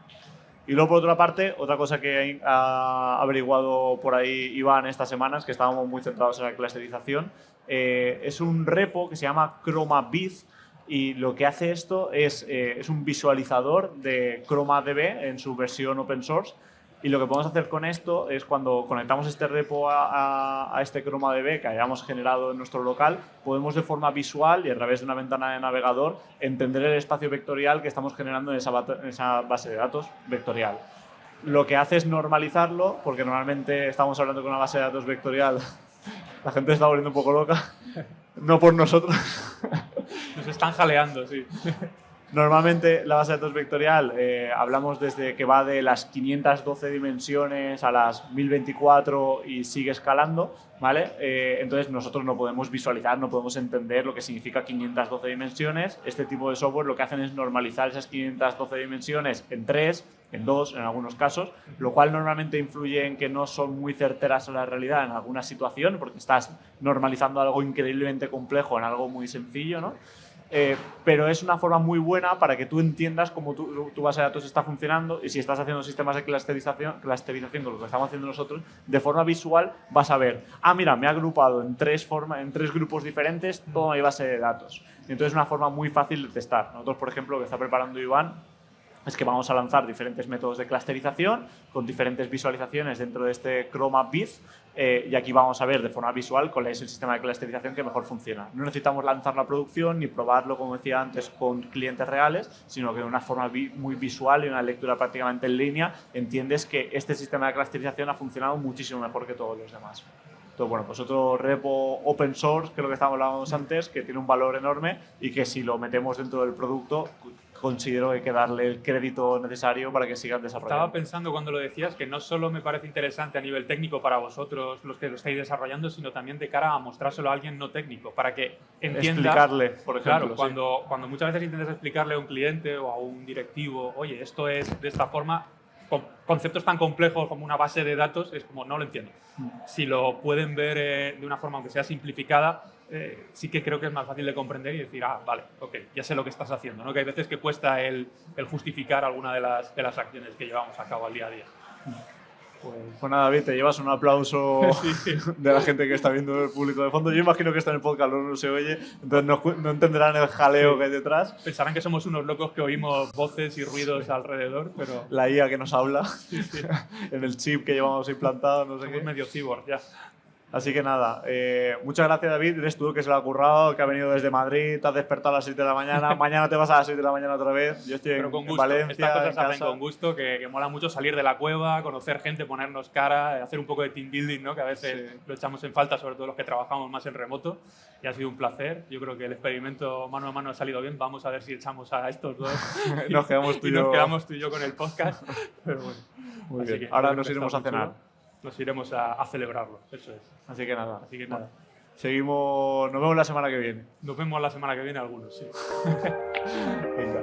Y luego, por otra parte, otra cosa que ha averiguado por ahí Iván estas semanas, que estábamos muy centrados en la clusterización, es un repo que se llama ChromaViz, y lo que hace esto es un visualizador de ChromaDB en su versión open source. Y lo que podemos hacer con esto es, cuando conectamos este repo a este ChromaDB que hayamos generado en nuestro local, podemos de forma visual y a través de una ventana de navegador entender el espacio vectorial que estamos generando en esa base de datos vectorial. Lo que hace es normalizarlo, porque normalmente estamos hablando con una base de datos vectorial, la gente está volviendo un poco loca, no por nosotros. Nos están jaleando, sí. Normalmente la base de datos vectorial hablamos desde que va de las 512 dimensiones a las 1024 y sigue escalando, ¿vale? Entonces nosotros no podemos visualizar, no podemos entender lo que significa 512 dimensiones. Este tipo de software lo que hacen es normalizar esas 512 dimensiones en 3, en 2 en algunos casos, lo cual normalmente influye en que no son muy certeras a la realidad en alguna situación, porque estás normalizando algo increíblemente complejo en algo muy sencillo, ¿no? Pero es una forma muy buena para que tú entiendas cómo tu base de datos está funcionando, y si estás haciendo sistemas de clusterización con lo que estamos haciendo nosotros, de forma visual vas a ver, mira, me ha agrupado en tres grupos diferentes toda mi base de datos. Entonces es una forma muy fácil de testar. Nosotros, por ejemplo, lo que está preparando Iván es que vamos a lanzar diferentes métodos de clusterización con diferentes visualizaciones dentro de este ChromaViz, y aquí vamos a ver de forma visual cuál es el sistema de clusterización que mejor funciona. No necesitamos lanzarlo a producción ni probarlo, como decía antes, con clientes reales, sino que de una forma muy visual y una lectura prácticamente en línea entiendes que este sistema de clusterización ha funcionado muchísimo mejor que todos los demás. Entonces, bueno, pues otro repo open source, que es lo que estábamos hablando antes, que tiene un valor enorme y que si lo metemos dentro del producto, considero que hay que darle el crédito necesario para que sigan desarrollando. Estaba pensando cuando lo decías que no solo me parece interesante a nivel técnico para vosotros, los que lo estáis desarrollando, sino también de cara a mostrárselo a alguien no técnico, para que entienda. Explicarle, por ejemplo. Claro, cuando muchas veces intentas explicarle a un cliente o a un directivo, oye, esto es de esta forma, conceptos tan complejos como una base de datos, es como, no lo entiendo. Si lo pueden ver de una forma, aunque sea simplificada, sí que creo que es más fácil de comprender y decir, vale, ok, ya sé lo que estás haciendo, ¿no? Que hay veces que cuesta el justificar alguna de las acciones que llevamos a cabo al día a día. Pues nada, David, te llevas un aplauso sí. De la gente que está viendo el público de fondo. Yo imagino que está en el podcast, no se oye, entonces no entenderán el jaleo que hay detrás. Pensarán que somos unos locos que oímos voces y ruidos alrededor, pero... La IA que nos habla, en el chip que llevamos implantado, no sé somos qué. Medio cyborg, ya. Así que nada, muchas gracias, David. Eres tú que se lo ha currado, que ha venido desde Madrid, te has despertado a las 7 de la mañana, mañana te vas a las 6 de la mañana otra vez. Yo estoy en Valencia. Estas cosas se hacen con gusto, que mola mucho salir de la cueva, conocer gente, ponernos cara, hacer un poco de team building, ¿no? Que a veces lo echamos en falta, sobre todo los que trabajamos más en remoto. Y ha sido un placer. Yo creo que el experimento mano a mano ha salido bien. Vamos a ver si echamos a estos dos nos quedamos tú y yo con el podcast. Pero bueno. Muy bien. Ahora nos iremos a cenar. Nos iremos a celebrarlo, eso es. Así que nada. Seguimos, nos vemos la semana que viene. Nos vemos la semana que viene algunos, sí. Venga.